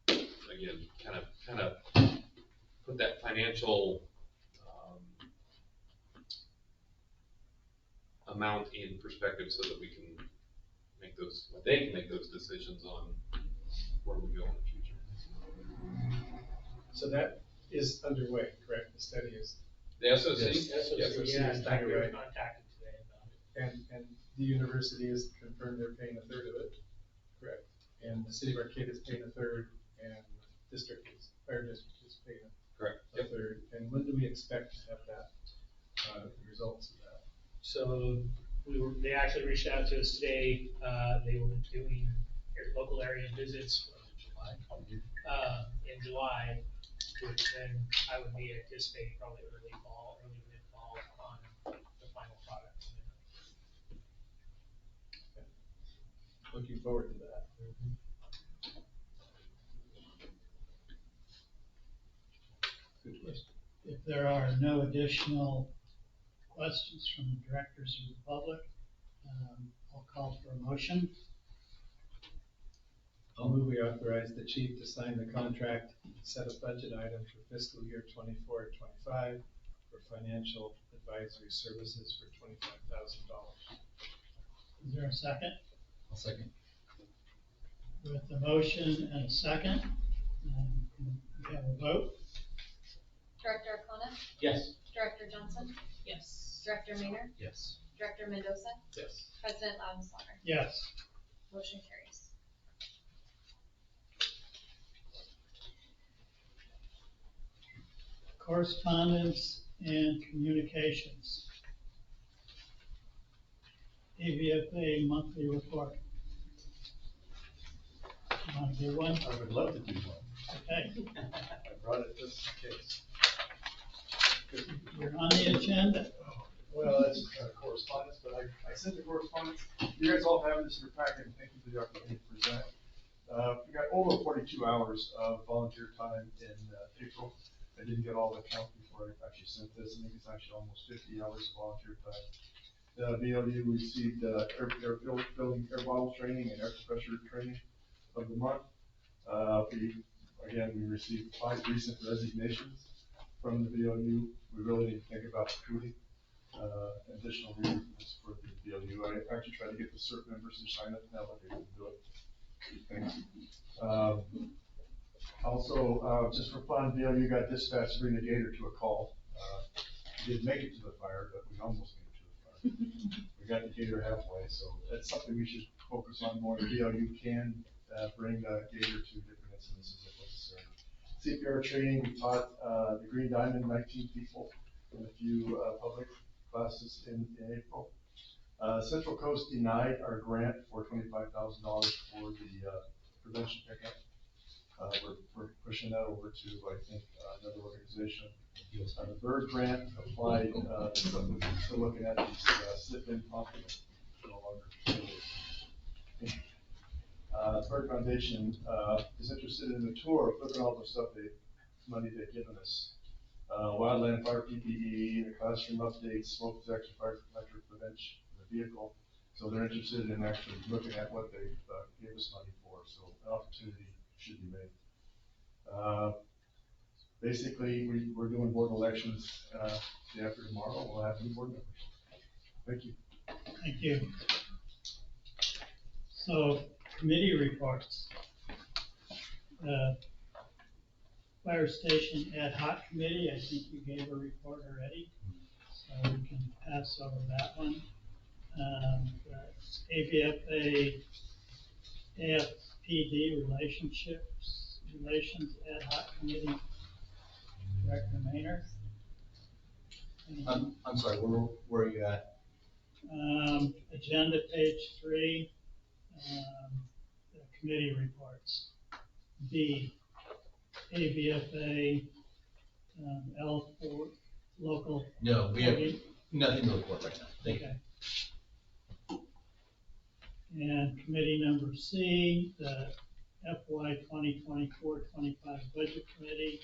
Speaker 4: again, kind of put that financial, amount in perspective so that we can make those, they can make those decisions on where we go in the future.
Speaker 9: So that is underway, correct? The study is.
Speaker 4: The SOC?
Speaker 9: Yes.
Speaker 4: Yes.
Speaker 7: Yeah, in fact, we were
Speaker 9: Right.
Speaker 7: contacted today about it.
Speaker 9: And the university has confirmed they're paying a third of it, correct? And the city of Arcata is paying a third, and fire district is paying
Speaker 4: Correct.
Speaker 9: a third. And when do we expect to have that, the results of that?
Speaker 7: So they actually reached out to us today, they will be doing local area visits in July, which then I would be anticipating probably early mid-fall on the final product.
Speaker 9: Looking forward to that. Good question.
Speaker 2: If there are no additional questions from the directors or the public, I'll call for a motion.
Speaker 9: I'll move we authorize the chief to sign the contract, set a budget item for fiscal year 24-25 for financial advisory services for $25,000.
Speaker 2: Is there a second?
Speaker 6: I'll second.
Speaker 2: With the motion and a second, we have a vote.
Speaker 3: Director Arcata,
Speaker 8: Yes.
Speaker 3: Director Johnson,
Speaker 11: Yes.
Speaker 3: Director Maynard,
Speaker 6: Yes.
Speaker 3: Director Mendoza,
Speaker 9: Yes.
Speaker 3: President Loudon.
Speaker 2: Yes.
Speaker 3: Motion carries.
Speaker 2: Correspondence and communications. AVFA monthly report. You want to do one?
Speaker 5: I would love to do one.
Speaker 2: Okay,
Speaker 5: I brought it just in case.
Speaker 2: you're on the agenda.
Speaker 5: Well, that's correspondence, but I sent the correspondence. You guys all have this in your packet, and thank you for the opportunity to present. We got over 42 hours of volunteer time in April. I didn't get all the count before I actually sent this. I think it's actually almost 50 hours of volunteer time. The BLU received air bottle training and air pressure training of the month. We received 5 recent resignations from the BLU. We really need to think about recruiting additional recruitments for the BLU. I actually tried to get the CERT members to sign up now, but they didn't do it. Thanks. Also, just for fun, BLU got dispatched to bring the gator to a call. We didn't make it to the fire, but we almost made it to the fire. We got the gator halfway, so that's something we should focus on more. The BLU can bring Gator to different incidences if necessary. CPR training, we taught the Green Diamond 19 people in a few public classes in April. Central Coast denied our grant for $25,000 for the prevention pickup. We're pushing that over to, I think, another organization. The Bird grant applied, still looking at these slip-in compliments. No longer. Bird Foundation is interested in the tour, looking at all the stuff money they've given us. Wildland fire PPE, the classroom updates, smoke detection, fire electric prevention, the vehicle. So they're interested in actually looking at what they gave us money for. So an opportunity should be made. Basically, we're doing board elections day after tomorrow. We'll have new board members. Thank you.
Speaker 2: Thank you. So, committee reports. Fire Station Ad Hoc Committee, I think you gave a report already, so we can pass over that one. AVFA, AFPD Relations Ad Hoc Committee, Director Maynard.
Speaker 6: I'm sorry, where are you at?
Speaker 2: Agenda page 3, the committee reports. B, AVFA, L4, local.
Speaker 6: No, we have nothing to report right now. Thank you.
Speaker 2: Okay. And committee number C, the FY 2024-25 Budget Committee,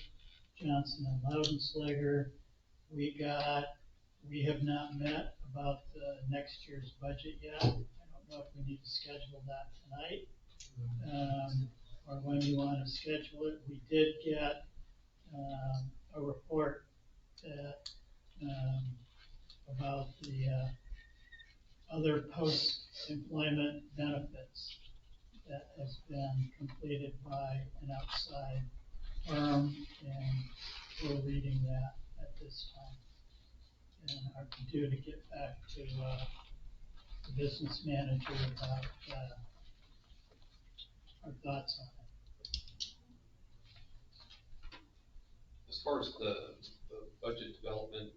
Speaker 2: Johnson and Loudenslager. We have not met about the next year's budget yet. I don't know if we need to schedule that tonight, or when you want to schedule it. We did get a report that about the other post-employment benefits that has been completed by an outside firm, and we're reading that at this time. And are due to get back to the business manager about our thoughts on it.
Speaker 4: As far as the budget development,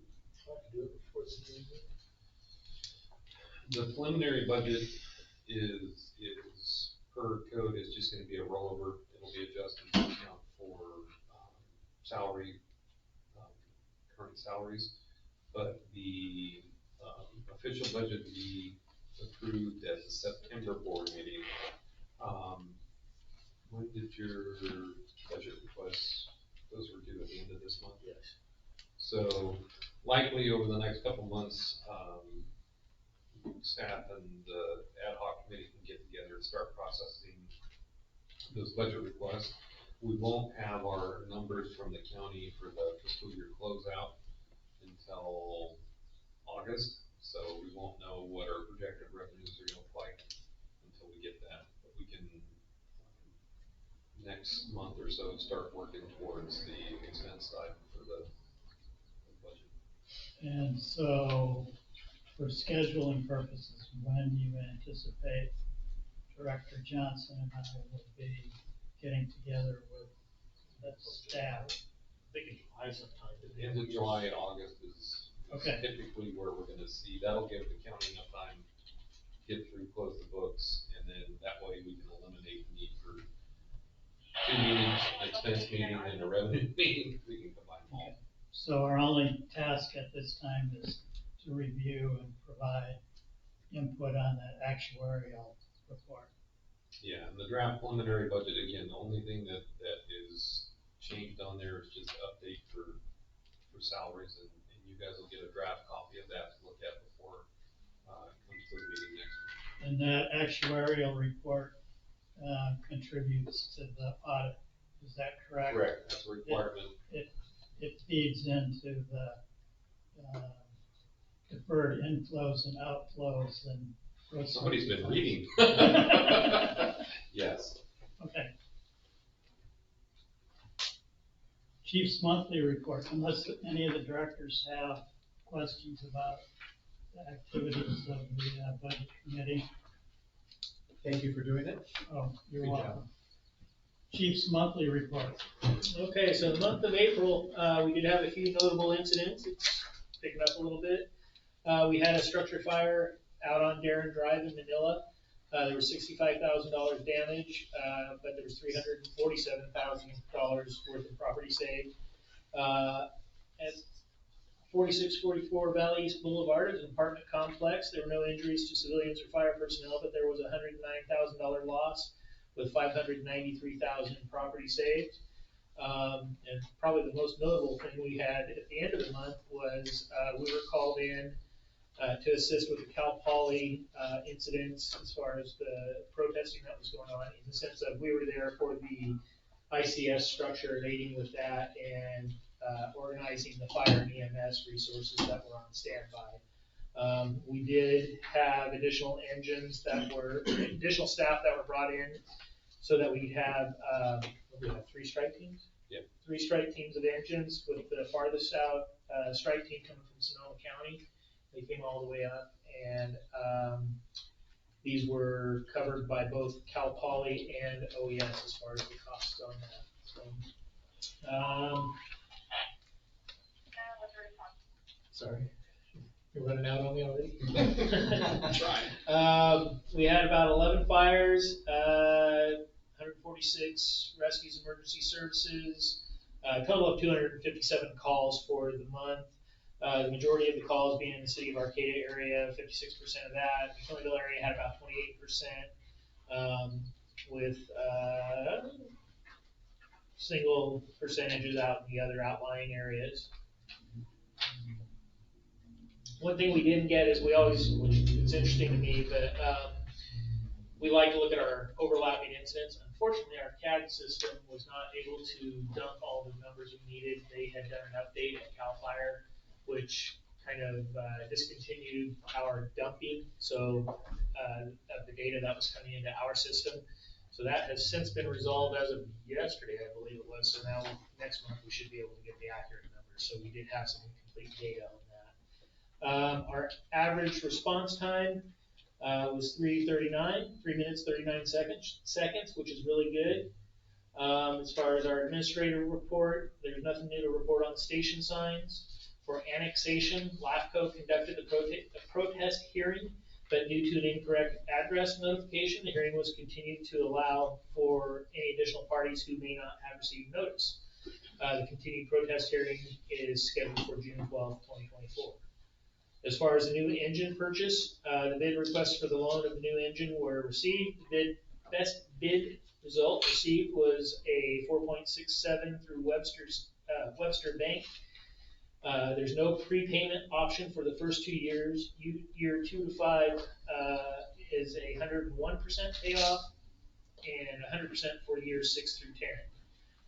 Speaker 4: the preliminary budget is per code is just gonna be a rollover. It'll be adjusted to account for salary, current salaries. But the official budget we approved at the September board meeting. When did your budget requests, those were due at the end of this month? Yes. So likely over the next couple months, staff and the ad hoc committee can get together and start processing those budget requests. We won't have our numbers from the county for the fiscal year closeout until August, so we won't know what our projected revenues are gonna look like until we get that. But we can, next month or so, start working towards the expense side for the budget.
Speaker 2: And so, for scheduling purposes, when do you anticipate Director Johnson and I will be getting together with the staff?
Speaker 7: I think in July sometime.
Speaker 4: The end of July, August is
Speaker 2: Okay.
Speaker 4: typically where we're gonna see, that'll give the county enough time to get through, close the books, and then that way we can eliminate the need for 2 meetings, an expense meeting and a revenue meeting. We can combine them all.
Speaker 2: So our only task at this time is to review and provide input on that actuarial report.
Speaker 4: Yeah, and the draft preliminary budget, again, the only thing that is changed on there is just update for salaries, and you guys will get a draft copy of that to look at before it comes to the meeting next week.
Speaker 2: And that actuarial report contributes to the audit, is that correct?
Speaker 4: Correct, that's a requirement.
Speaker 2: It feeds into the deferred inflows and outflows and.
Speaker 4: Somebody's been reading. Yes.
Speaker 2: Okay. Chief's monthly report, unless any of the directors have questions about the activities of the budget committee.
Speaker 9: Thank you for doing it.
Speaker 2: Oh, you're
Speaker 9: Good job.
Speaker 2: welcome. Chief's monthly report.
Speaker 7: Okay, so the month of April, we did have a few notable incidents. It's picking up a little bit. We had a structure fire out on Darren Drive in Manila. There was $65,000 damage, but there was $347,000 worth of property saved. At 4644 Valley East Boulevard is an apartment complex. There were no injuries to civilians or fire personnel, but there was a $109,000 loss with $593,000 in property saved. And probably the most notable thing we had at the end of the month was we were called in to assist with the Cal Poly incidents as far as the protesting that was going on, in the sense that we were there for the ICS structure and aiding with that and organizing the fire and EMS resources that were on standby. We did have additional engines that were, additional staff that were brought in so that we'd have, we have 3 strike teams?
Speaker 4: Yep.
Speaker 7: 3 strike teams of engines, with the farthest out strike team coming from Sonoma County. They came all the way up, and these were covered by both Cal Poly and OES as far as the costs on that. So, sorry, you're running out on me already. We had about 11 fires, 146 rescues, emergency services, a total of 257 calls for the month. The majority of the calls being in the city of Arcata area, 56% of that. The McKinleyville area had about 28%, with single percentages out in the other outlying areas. One thing we didn't get is we always, which is interesting to me, but we like to look at our overlapping incidents. Unfortunately, our CAD system was not able to dump all the numbers we needed. They had done an update at CAL FIRE, which kind of discontinued our dumping, so of the data that was coming into our system. So that has since been resolved as of yesterday, I believe it was. So now next month we should be able to get the accurate numbers. So we did have some incomplete data on that. Our average response time was 3 minutes 39 seconds, which is really good. As far as our administrative report, there's nothing new to report on station signs. For annexation, LAFCO conducted a protest hearing, but due to an incorrect address notification, the hearing was continued to allow for any additional parties who may not have received notice. The continued protest hearing is scheduled for June 12, 2024. As far as the new engine purchase, the bid requests for the loan of the new engine were received. The best bid result received was a 4.67 through Webster Bank. There's no prepayment option for the first 2 years. Year 2 to 5 is a 101% payoff, and 100% for years 6 through 10.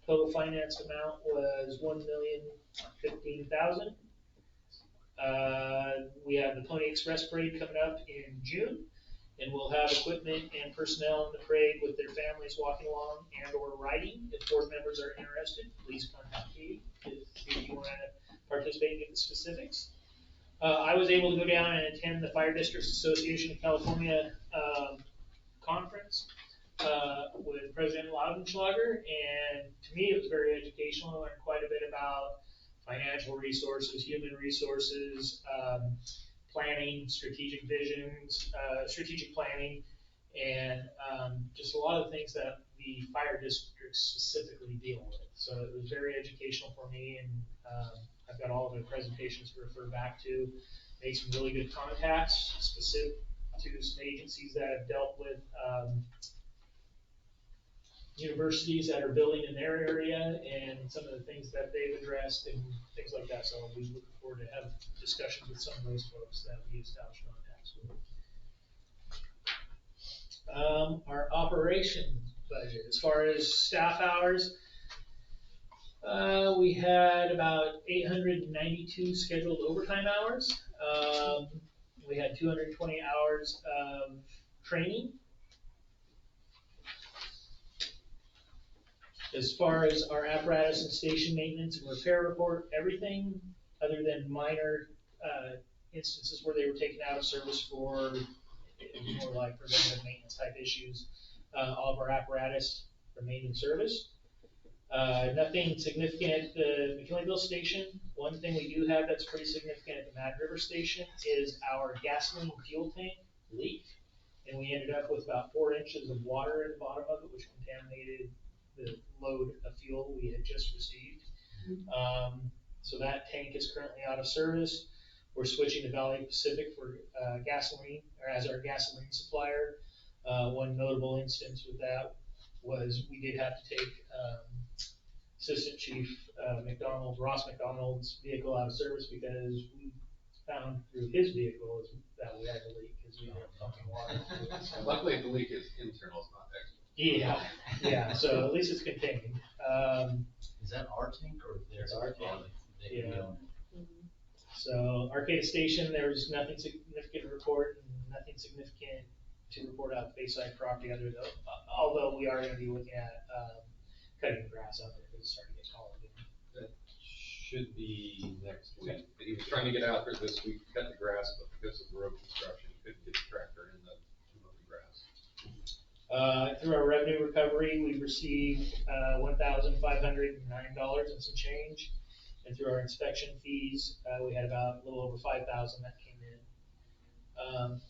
Speaker 7: Total financed amount was $1,015,000. We have the Pony Express Parade coming up in June, and we'll have equipment and personnel in the parade with their families walking along and or riding. If board members are interested, please contact Katie to see if you want to participate and get the specifics. I was able to go down and attend the Fire Districts Association of California conference with President Laudenschlager, and to me it was very educational. I learned quite a bit about financial resources, human resources, planning, strategic visions, strategic planning, and just a lot of things that the fire districts specifically deal with. So it was very educational for me, and I've got all of the presentations to refer back to. Made some really good contacts specific to some agencies that have dealt with universities that are building in their area and some of the things that they've addressed and things like that. So we look forward to have discussions with some of those folks that we establish contacts with. Our operation budget, as far as staff hours, we had about 892 scheduled overtime hours. We had 220 hours of training. As far as our apparatus and station maintenance and repair report, everything other than minor instances where they were taken out of service for it was more like preventative maintenance type issues. All of our apparatus remained in service. Nothing significant at the McKinleyville station. One thing we do have that's pretty significant at the Mad River station is our gasoline fuel tank leaked. And we ended up with about 4 inches of water at the bottom of it, which contaminated the load of fuel we had just received. So that tank is currently out of service. We're switching to Valley Pacific for gasoline, or as our gasoline supplier. One notable instance with that was we did have to take Assistant Chief Ross McDonald's vehicle out of service because we found through his vehicle that we had a leak because we had pumping water. So,
Speaker 4: Luckily, the leak is internal, it's not external.
Speaker 7: yeah, so at least it's contained.
Speaker 6: Is that our tank or theirs?
Speaker 7: It's our tank.
Speaker 6: They
Speaker 7: Yeah.
Speaker 6: own it.
Speaker 7: So Arcata Station, there was nothing significant to report and nothing significant to report out the Bayside property although we are gonna be looking at, cutting the grass out there because it's starting to get tall again.
Speaker 4: That should be next week. He was trying to get out there this week, cut the grass, but because of road construction, he couldn't get the tractor in the grass.
Speaker 7: Through our revenue recovery, we received $1,509 and some change. And through our inspection fees, we had about a little over 5,000 that came in. I'd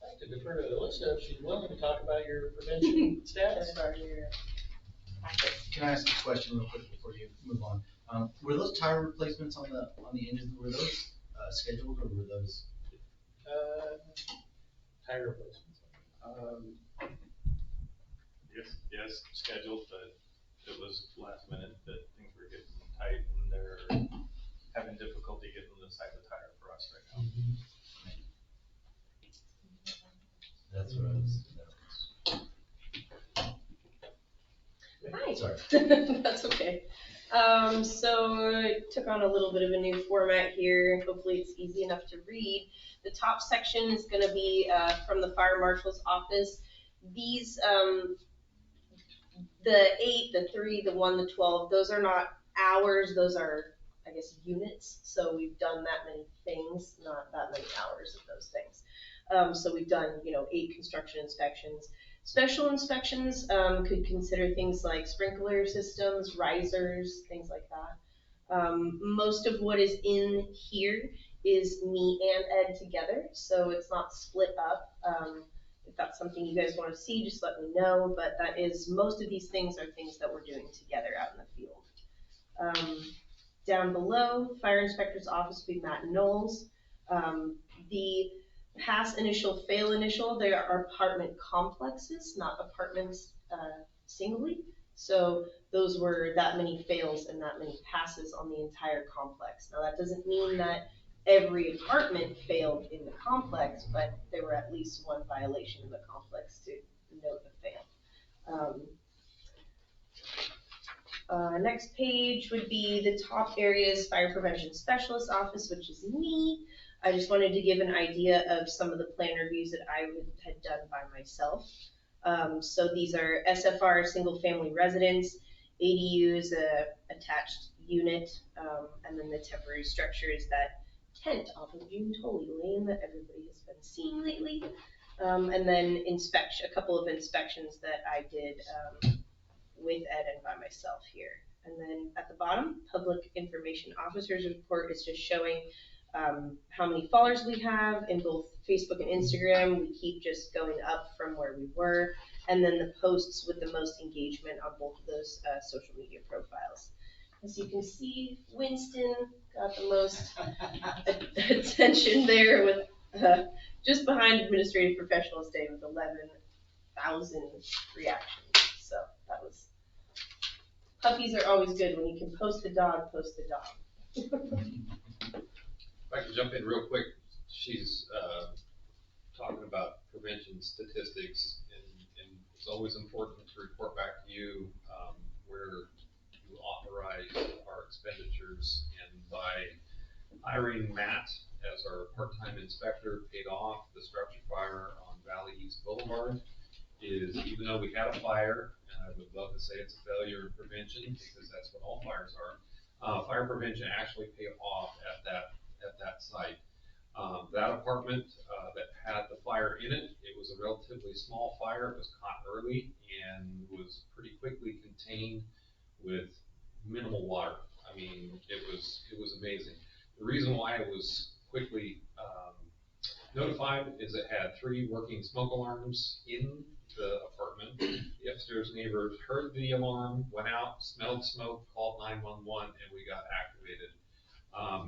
Speaker 7: like to defer to Alyssa if she's willing to talk about your prevention status.
Speaker 6: Can I ask a question real quick before you move on? Were those tire replacements on the engines, were those scheduled or were those?
Speaker 7: Tire replacements.
Speaker 12: Yes, scheduled, but it was last minute that things were getting tight and they're having difficulty getting the side of the tire for us right now.
Speaker 6: That's what I was.
Speaker 13: Hi.
Speaker 6: Sorry.
Speaker 13: That's okay. So I took on a little bit of a new format here. Hopefully it's easy enough to read. The top section is going to be from the fire marshal's office. These, the 8, the 3, the 1, the 12, those are not hours. Those are, I guess, units. So we've done that many things, not that many hours of those things. So we've done, 8 construction inspections. Special inspections could consider things like sprinkler systems, risers, things like that. Most of what is in here is me and Ed together, so it's not split up. If that's something you guys want to see, just let me know. But that is, most of these things are things that we're doing together out in the field. Down below, fire inspector's office would be Matt Knowles. The pass initial, fail initial, they are apartment complexes, not apartments singly. So those were that many fails and that many passes on the entire complex. Now that doesn't mean that every apartment failed in the complex, but there were at least one violation in the complex to note the fail. Next page would be the top areas, fire prevention specialist office, which is me. I just wanted to give an idea of some of the plan reviews that I had done by myself. So these are SFR, single family residence, ADUs, attached unit, and then the temporary structure is that tent off of June Holy Lane that everybody has been seeing lately. And then a couple of inspections that I did with Ed and by myself here. And then at the bottom, public information officer's report is just showing how many followers we have in both Facebook and Instagram. We keep just going up from where we were. And then the posts with the most engagement on both of those social media profiles. As you can see, Winston got the most attention there with just behind Administrative Professionals Day with 11,000 reactions. So that was, puppies are always good. When you can post the dog, post the dog.
Speaker 4: If I can jump in real quick, she's talking about prevention statistics, and it's always important to report back to you where you authorize our expenditures, and by hiring Matt as our part-time inspector paid off. The structure fire on Valley East Boulevard is, even though we had a fire, and I would love to say it's a failure in prevention because that's what all fires are, fire prevention actually paid off at that site. That apartment, that had the fire in it, it was a relatively small fire, it was caught early and was pretty quickly contained with minimal water. I mean, it was amazing. The reason why it was quickly, notified is it had 3 working smoke alarms in the apartment. The upstairs neighbors heard the alarm, went out, smelled smoke, called 911, and we got activated. I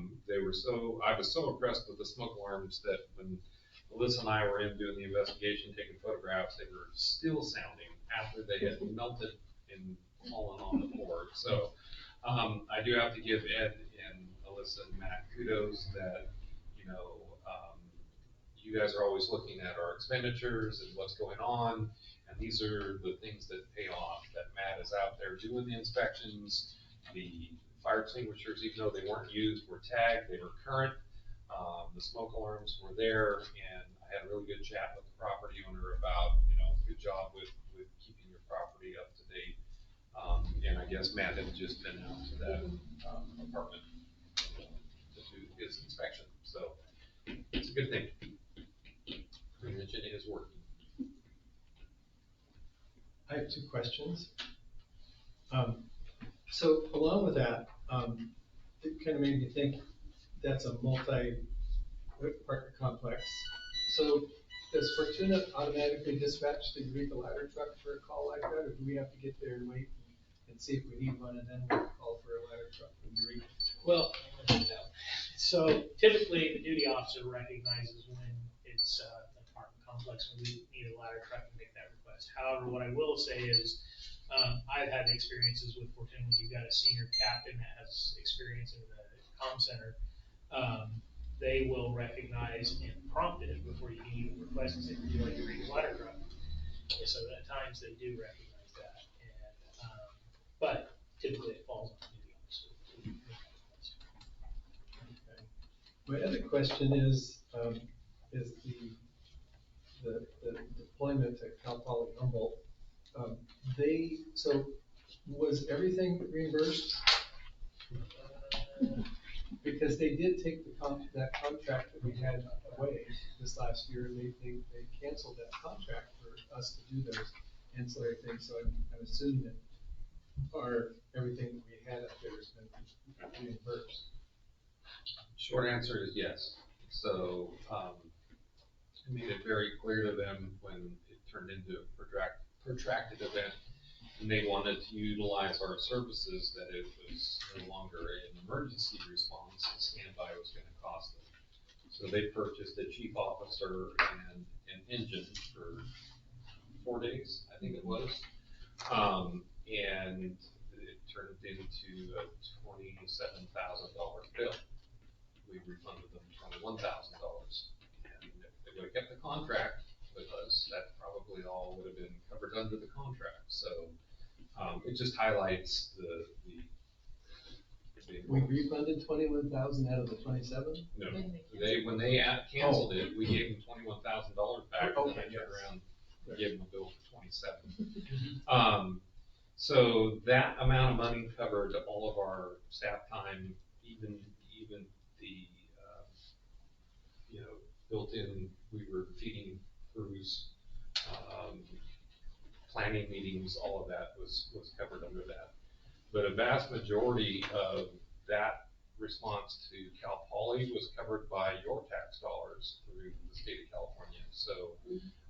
Speaker 4: was so impressed with the smoke alarms that when Melissa and I were in doing the investigation, taking photographs, they were still sounding after they had melted and fallen on the floor. So, I do have to give Ed and Alyssa and Matt kudos that, you know, you guys are always looking at our expenditures and what's going on, and these are the things that pay off, that Matt is out there doing the inspections. The fire extinguishers, even though they weren't used, were tagged, they were current. The smoke alarms were there, and I had a really good chat with the property owner about, you know, good job with keeping your property up to date. And I guess Matt had just been out to that, apartment to do his inspection, so it's a good thing. Prevention is working.
Speaker 9: I have 2 questions. So along with that, it kind of made me think that's a multi-apartment complex. So does Fortuna automatically dispatch the Eureka ladder truck for a call like that, or do we have to get there and wait and see if we need one, and then we'll call for a ladder truck from Eureka?
Speaker 7: Well, so typically the duty officer recognizes when it's an apartment complex, when we need a ladder truck and make that request. However, what I will say is, I've had experiences with Fortuna when you've got a senior captain that has experience in the comm center. They will recognize and prompt it before you can even request it, would you like to read a ladder truck? And so at times they do recognize that, and, but typically it falls on the duty officer to make that request.
Speaker 9: Okay. My other question is the deployment at Cal Poly Humboldt. So was everything reimbursed? Because they did take that contract that we had away this last year, and they canceled that contract for us to do those ancillary things, so I'm assuming that everything that we had up there has been reimbursed.
Speaker 4: Short answer is yes. So, I made it very clear to them when it turned into a protracted event, and they wanted to utilize our services, that it was no longer an emergency response, and standby was gonna cost them. So they purchased a chief officer and an engine for 4 days, I think it was. And it turned into a $27,000 bill. We refunded them $21,000. And if they would have kept the contract with us, that probably all would have been covered under the contract. So, it just highlights the.
Speaker 9: We refunded 21,000 out of the 27?
Speaker 4: No, when they canceled it, we gave them $21,000 back, and then I turned around and gave them a bill for 27. So that amount of money covered all of our staff time, even the, you know, built-in, we were feeding crews, planning meetings, all of that was covered under that. But a vast majority of that response to Cal Poly was covered by your tax dollars through the state of California. So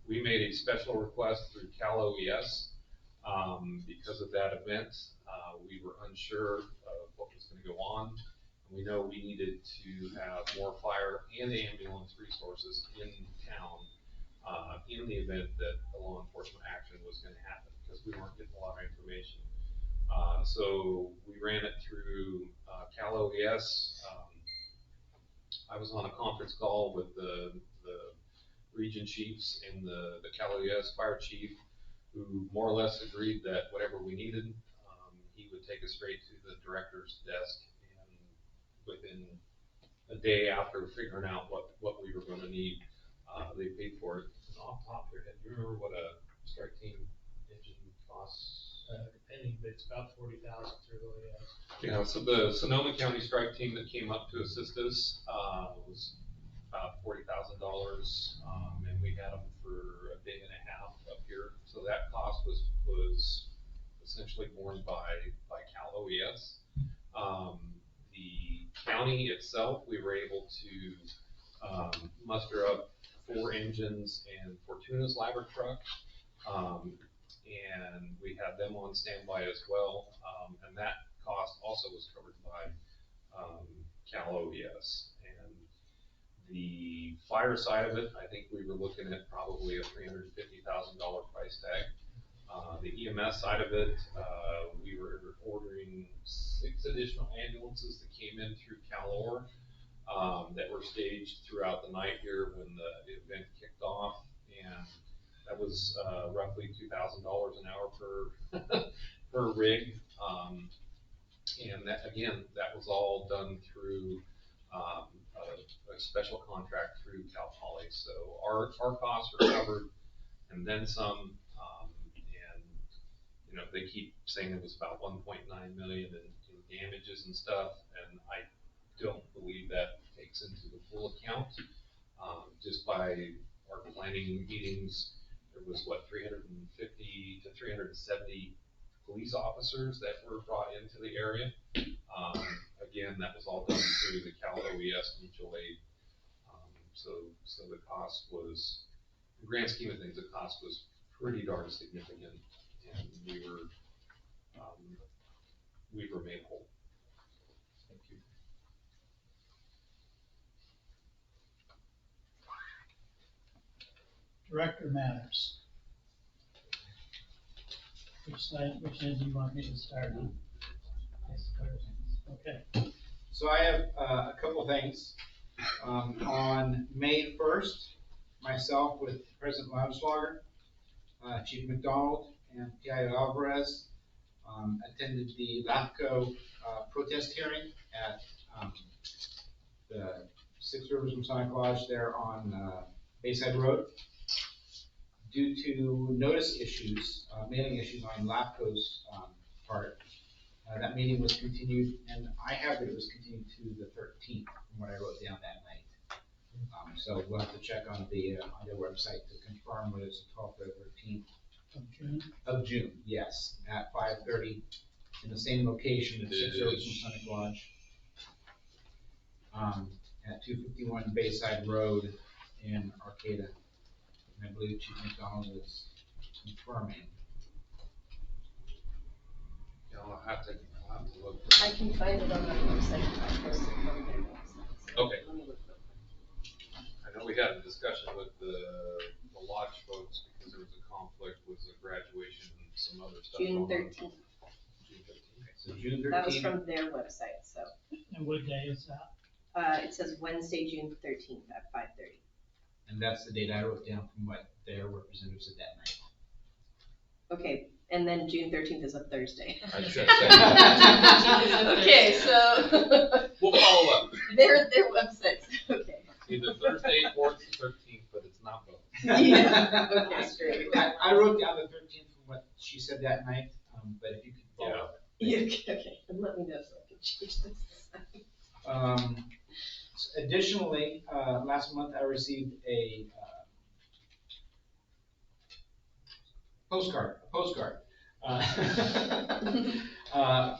Speaker 4: we made a special request through Cal OES. Because of that event, we were unsure of what was going to go on. We know we needed to have more fire and ambulance resources in town in the event that a law enforcement action was going to happen, because we weren't getting a lot of information. So we ran it through Cal OES. I was on a conference call with the region chiefs and the Cal OES fire chief, who more or less agreed that whatever we needed, he would take us straight to the director's desk, and within a day after figuring out what we were gonna need, they paid for it. And off the top of your head, do you remember what a strike team engine costs?
Speaker 7: Depending, but it's about 40,000 through OES.
Speaker 4: Yeah, so the Sonoma County strike team that came up to assist us, was about $40,000, and we had them for a day and a half up here. So that cost was essentially borne by Cal OES. The county itself, we were able to muster up 4 engines and Fortuna's ladder truck. And we had them on standby as well. And that cost also was covered by Cal OES. And the fire side of it, I think we were looking at probably a $350,000 price tag. The EMS side of it, we were ordering 6 additional ambulances that came in through CalOR that were staged throughout the night here when the event kicked off. And that was roughly $2,000 an hour per rig. And that, again, that was all done through a special contract through Cal Poly. So our costs are covered and then some. And they keep saying it was about 1.9 million in damages and stuff, and I don't believe that takes into the full account. Just by our planning meetings, there was 350 to 370 police officers that were brought into the area. Again, that was all done through the Cal OES mutual aid. So the cost was, in the grand scheme of things, the cost was pretty darn significant, and we were made whole. Thank you.
Speaker 2: Director matters. Which end do you want me to start on? Okay.
Speaker 8: So I have a couple things. On May 1st, myself with President Loudenslager, Chief McDonald, and PIO Alvarez attended the LAFCO protest hearing at the Six Rivers Masonic Lodge there on Bayside Road. Due to notice issues, mailing issues on LAFCO's part, that meeting was continued, and I have that it was continued to the 13th from what I wrote down that night. So we'll have to check on their website to confirm whether it's the 12th or 13th of June. Yes, at 5:30 in the same location at Six Rivers Masonic Lodge, at 251 Bayside Road in Arcata. And I believe Chief McDonald is confirming.
Speaker 4: I'll have to look.
Speaker 13: I can find it on the website. I posted it on their website.
Speaker 4: Okay. I know we had a discussion with the lodge folks because there was a conflict with the graduation and some other stuff.
Speaker 13: June 13th.
Speaker 4: June 13th.
Speaker 8: So June 13th.
Speaker 13: That was from their website, so.
Speaker 2: And what day is that?
Speaker 13: It says Wednesday, June 13th at 5:30.
Speaker 8: And that's the date I wrote down from what their representatives said that night.
Speaker 13: Okay, and then June 13th is a Thursday.
Speaker 4: I should say.
Speaker 13: Okay, so.
Speaker 4: We'll follow up.
Speaker 13: Their websites, okay.
Speaker 4: Either Thursday or the 13th, but it's not both.
Speaker 13: Yeah, okay, great.
Speaker 8: I wrote down the 13th from what she said that night, but if you could follow up.
Speaker 13: Yeah, okay, and let me know so I can change this.
Speaker 8: Additionally, last month I received a postcard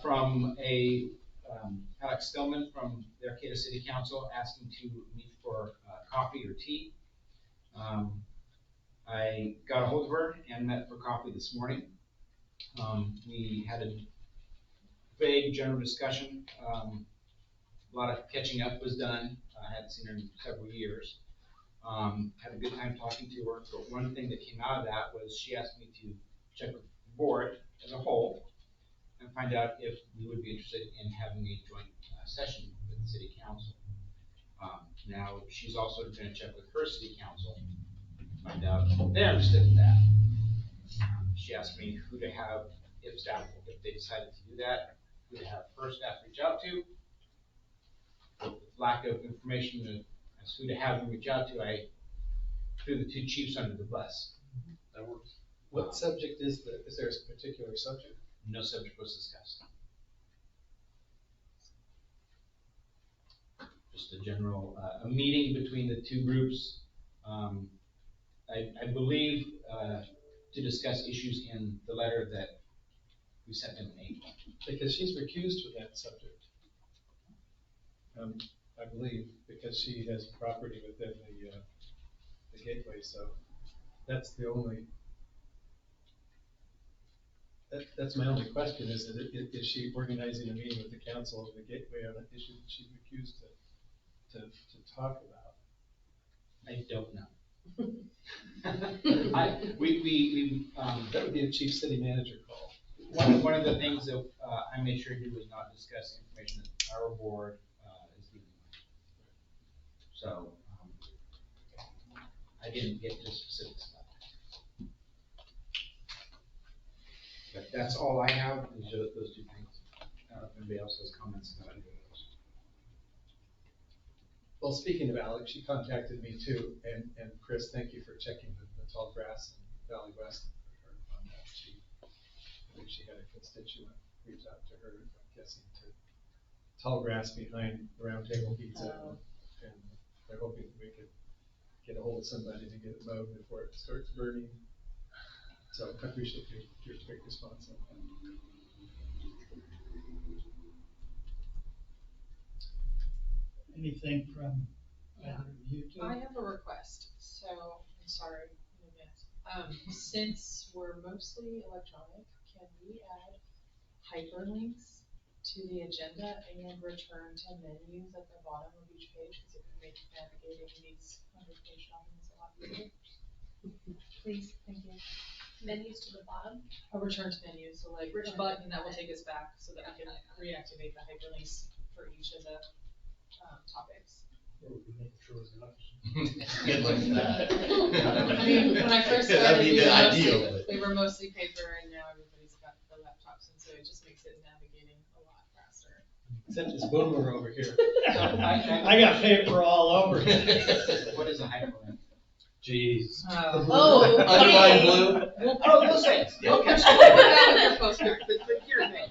Speaker 8: from Alex Stillman from the Arcata City Council asking to meet for coffee or tea. I got a hold of her and met for coffee this morning. We had a vague general discussion. A lot of catching up was done. I hadn't seen her in several years. Had a good time talking to her, but one thing that came out of that was she asked me to check with the board as a whole and find out if we would be interested in having a joint session with the city council. Now, she's also going to check with her city council and find out if they're interested in that. She asked me who to have if they decided to do that, who to have her staff reach out to. With lack of information as who to have them reach out to, I threw the 2 chiefs under the bus.
Speaker 4: That works.
Speaker 9: What subject is there a particular subject?
Speaker 8: No subject was discussed. just a general, a meeting between the two groups. I believe, to discuss issues in the letter that we sent them in April.
Speaker 9: Because she's recused with that subject. I believe, because she has property within the gateway, so that's the only, that's my only question, is that, is she organizing a meeting with the council of the gateway on an issue that she's recused to talk about?
Speaker 8: I don't know.
Speaker 9: That would be a chief city manager call.
Speaker 8: One of the things that I made sure to do was not discuss information that our board is dealing with. So I didn't get to specifics about that. But that's all I have, is those two things. If anybody else has comments about any of those.
Speaker 9: Well, speaking of Alex, she contacted me too, and Chris, thank you for checking the tall grass in Valley West on that. I think she had a constituent reach out to her, I'm guessing, to tall grass behind the Round Table Pizza. And they're hoping we could get a hold of somebody to get it mowed before it starts burning. So I appreciate your quick response on that.
Speaker 2: Anything from either of you two?
Speaker 11: I have a request, so I'm sorry in advance. Since we're mostly electronic, can we add hyperlinks to the agenda and return to menus at the bottom of each page? Because it would make navigating these 100-page documents a lot easier. Please, thank you.
Speaker 3: Menus to the bottom.
Speaker 11: A return to menu, so like a button that will take us back so that we can reactivate the hyperlinks for each of the topics.
Speaker 6: Good luck with that.
Speaker 11: I mean, when I first
Speaker 6: That'd
Speaker 11: started,
Speaker 6: be the ideal.
Speaker 11: we were mostly paper, and now everybody's got the laptops, and so it just makes it navigating a lot faster.
Speaker 9: Except this boomer over here.
Speaker 2: I got paper all over.
Speaker 8: What is a hyperlink?
Speaker 6: Jeez.
Speaker 13: Oh,
Speaker 6: Underline
Speaker 13: okay.
Speaker 6: blue?
Speaker 8: Oh, you'll say it.
Speaker 11: We'll
Speaker 8: Okay.
Speaker 11: put that on your postcard.
Speaker 8: The cure thing.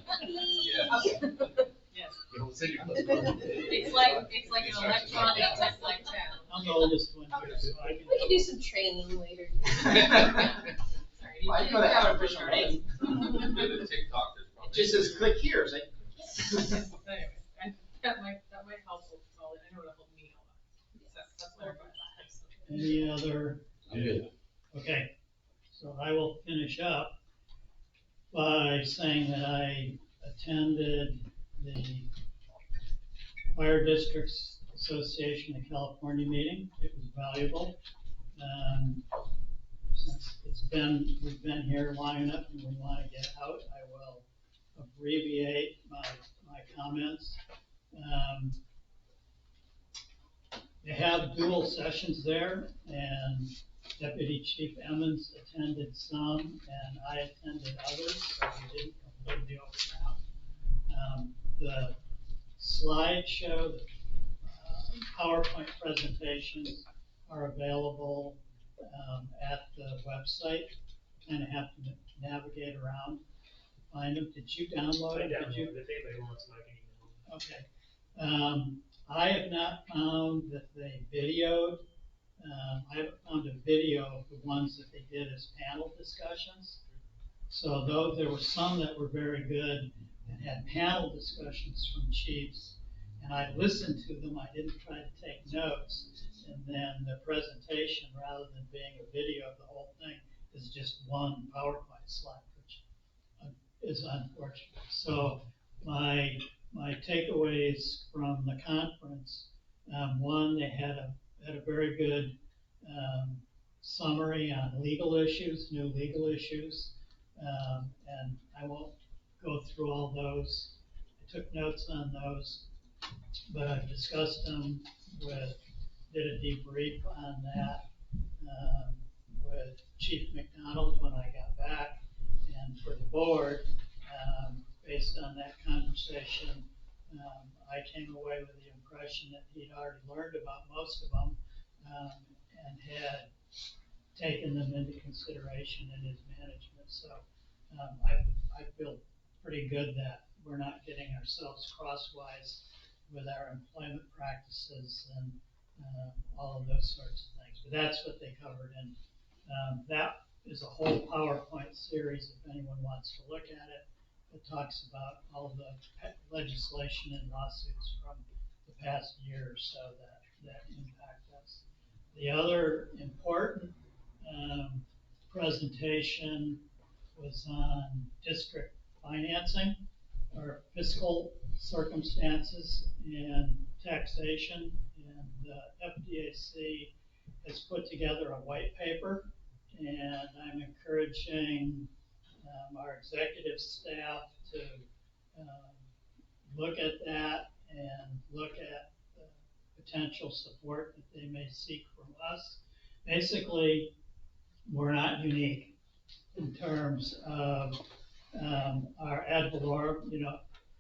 Speaker 11: Yes.
Speaker 3: It's like an electronic test like that.
Speaker 2: I'm the oldest one here, so I can.
Speaker 13: We can do some training later.
Speaker 3: Sorry.
Speaker 8: Well, I know that
Speaker 3: Power
Speaker 8: official
Speaker 3: push
Speaker 8: name.
Speaker 4: Yeah, the TikTok is probably.
Speaker 8: It just says click here, it's like.
Speaker 11: Anyway, that might help. Well, I know it'll help me a lot. That's my request.
Speaker 2: Any other?
Speaker 6: I'm good.
Speaker 2: Okay, so I will finish up by saying that I attended the Fire Districts Association of California meeting. It was valuable. Since we've been here long enough and we want to get out, I will abbreviate my comments. They have dual sessions there, and Deputy Chief Emmons attended some, and I attended others, so we didn't completely overlap. The slideshow, the PowerPoint presentations are available at the website. Kind of have to navigate around to find them. Did you download it?
Speaker 7: If anybody wants them, I can email them.
Speaker 2: Okay. I have not found that they videoed. I haven't found a video of the ones that they did as panel discussions. So though there were some that were very good and had panel discussions from chiefs, and I listened to them, I didn't try to take notes. And then the presentation, rather than being a video of the whole thing, is just one PowerPoint slide, which is unfortunate. So my takeaways from the conference, one, they had a very good summary on legal issues, new legal issues, and I won't go through all those. I took notes on those, but I've discussed them did a debrief on that with Chief McDonald when I got back, and for the board, based on that conversation, I came away with the impression that he'd already learned about most of them and had taken them into consideration in his management. So I feel pretty good that we're not getting ourselves crosswise with our employment practices and, all of those sorts of things. But that's what they covered, and, that is a whole PowerPoint series, if anyone wants to look at it. It talks about all of the legislation and lawsuits from the past year or so that impact us. The other important presentation was on district financing or fiscal circumstances and taxation. And the FDIC has put together a white paper, and I'm encouraging our executive staff to look at that and look at the potential support that they may seek from us. Basically, we're not unique in terms of our ad valorem.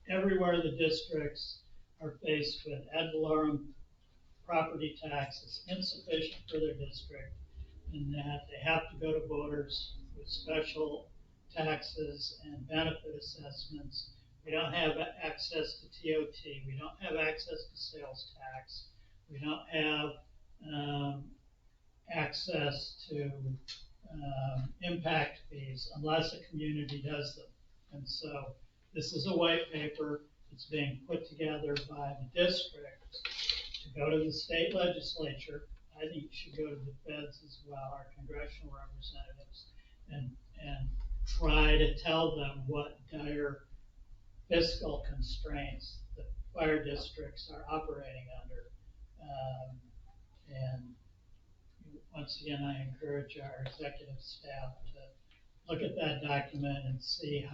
Speaker 2: Everywhere the districts are faced with ad valorem property taxes insufficient for their district, and that they have to go to voters with special taxes and benefit assessments. We don't have access to TOT. We don't have access to sales tax. We don't have access to impact fees unless a community does them. And so this is a white paper. It's being put together by the district to go to the state legislature. I think it should go to the feds as well, our congressional representatives, and try to tell them what dire fiscal constraints the fire districts are operating under. And once again, I encourage our executive staff to look at that document and see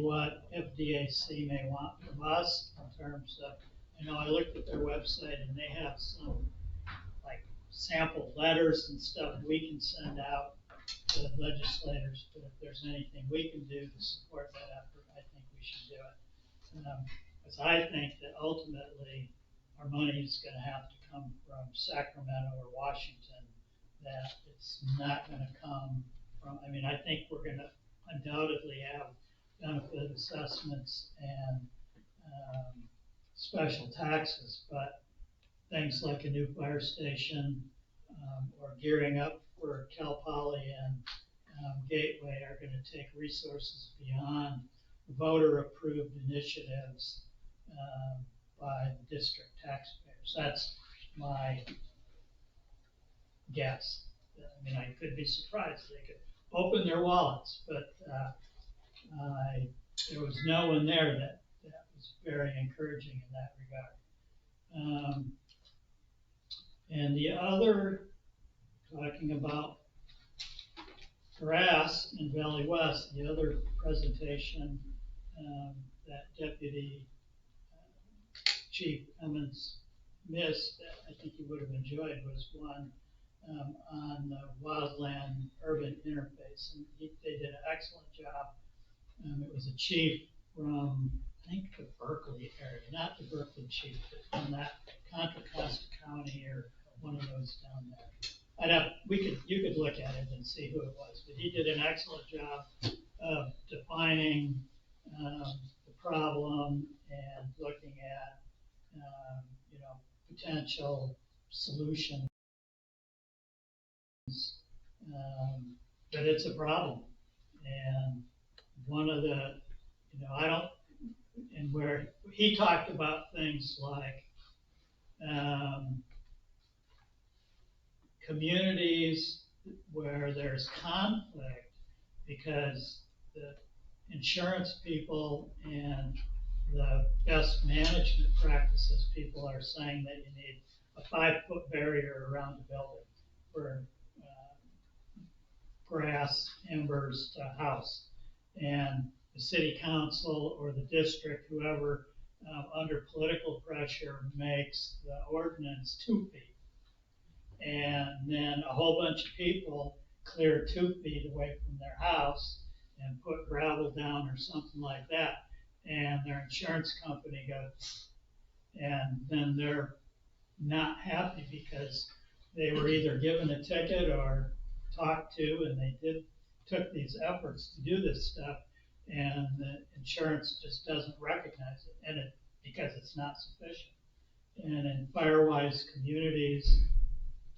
Speaker 2: what FDIC may want from us in terms of, I looked at their website and they have some like sample letters and stuff we can send out to the legislators, but if there's anything we can do to support that effort, I think we should do it. Because I think that ultimately our money is going to have to come from Sacramento or Washington, that it's not going to come from, I think we're going to undoubtedly have benefit assessments and special taxes, but things like a new fire station or gearing up for Cal Poly and Gateway are going to take resources beyond voter-approved initiatives by the district taxpayers. That's my guess. I could be surprised. They could open their wallets, but there was no one there that was very encouraging in that regard. And the other, talking about grass in Valley West, the other presentation that Deputy Chief Emmons missed that I think you would have enjoyed was one on the wildland urban interface, and they did an excellent job. It was a chief from, I think, the Berkeley area, not the Berkeley chief, but from that Contra Costa County or one of those down there. You could look at it and see who it was, but he did an excellent job of defining the problem and looking at potential solutions. But it's a problem, and one of the, and where he talked about things like communities where there's conflict because the insurance people and the best management practices people are saying that you need a 5-foot barrier around the building for grass, embers to house. And the city council or the district, whoever, under political pressure makes the ordinance 2 feet. And then a whole bunch of people clear 2 feet away from their house and put gravel down or something like that. And their insurance company goes, and then they're not happy because they were either given a ticket or talked to, and they took these efforts to do this stuff, and the insurance just doesn't recognize it. And because it's not sufficient. And in fire-wise communities,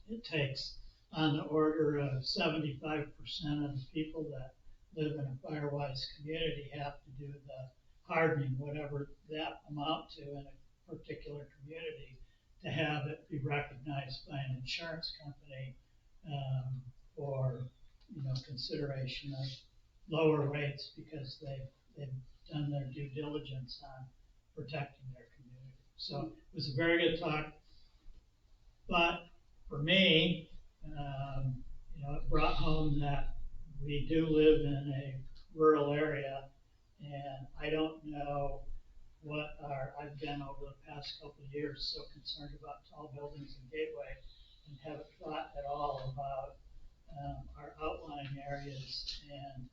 Speaker 2: it takes on the order of 75% of the people that live in a fire-wise community have to do the hardening, whatever that amount to in a particular community, to have it be recognized by an insurance company for consideration of lower rates because they've done their due diligence on protecting their community. So it was a very good talk. But for me, it brought home that we do live in a rural area, and I don't know I've been over the past couple of years so concerned about tall buildings and Gateway, and haven't thought at all about our outlying areas and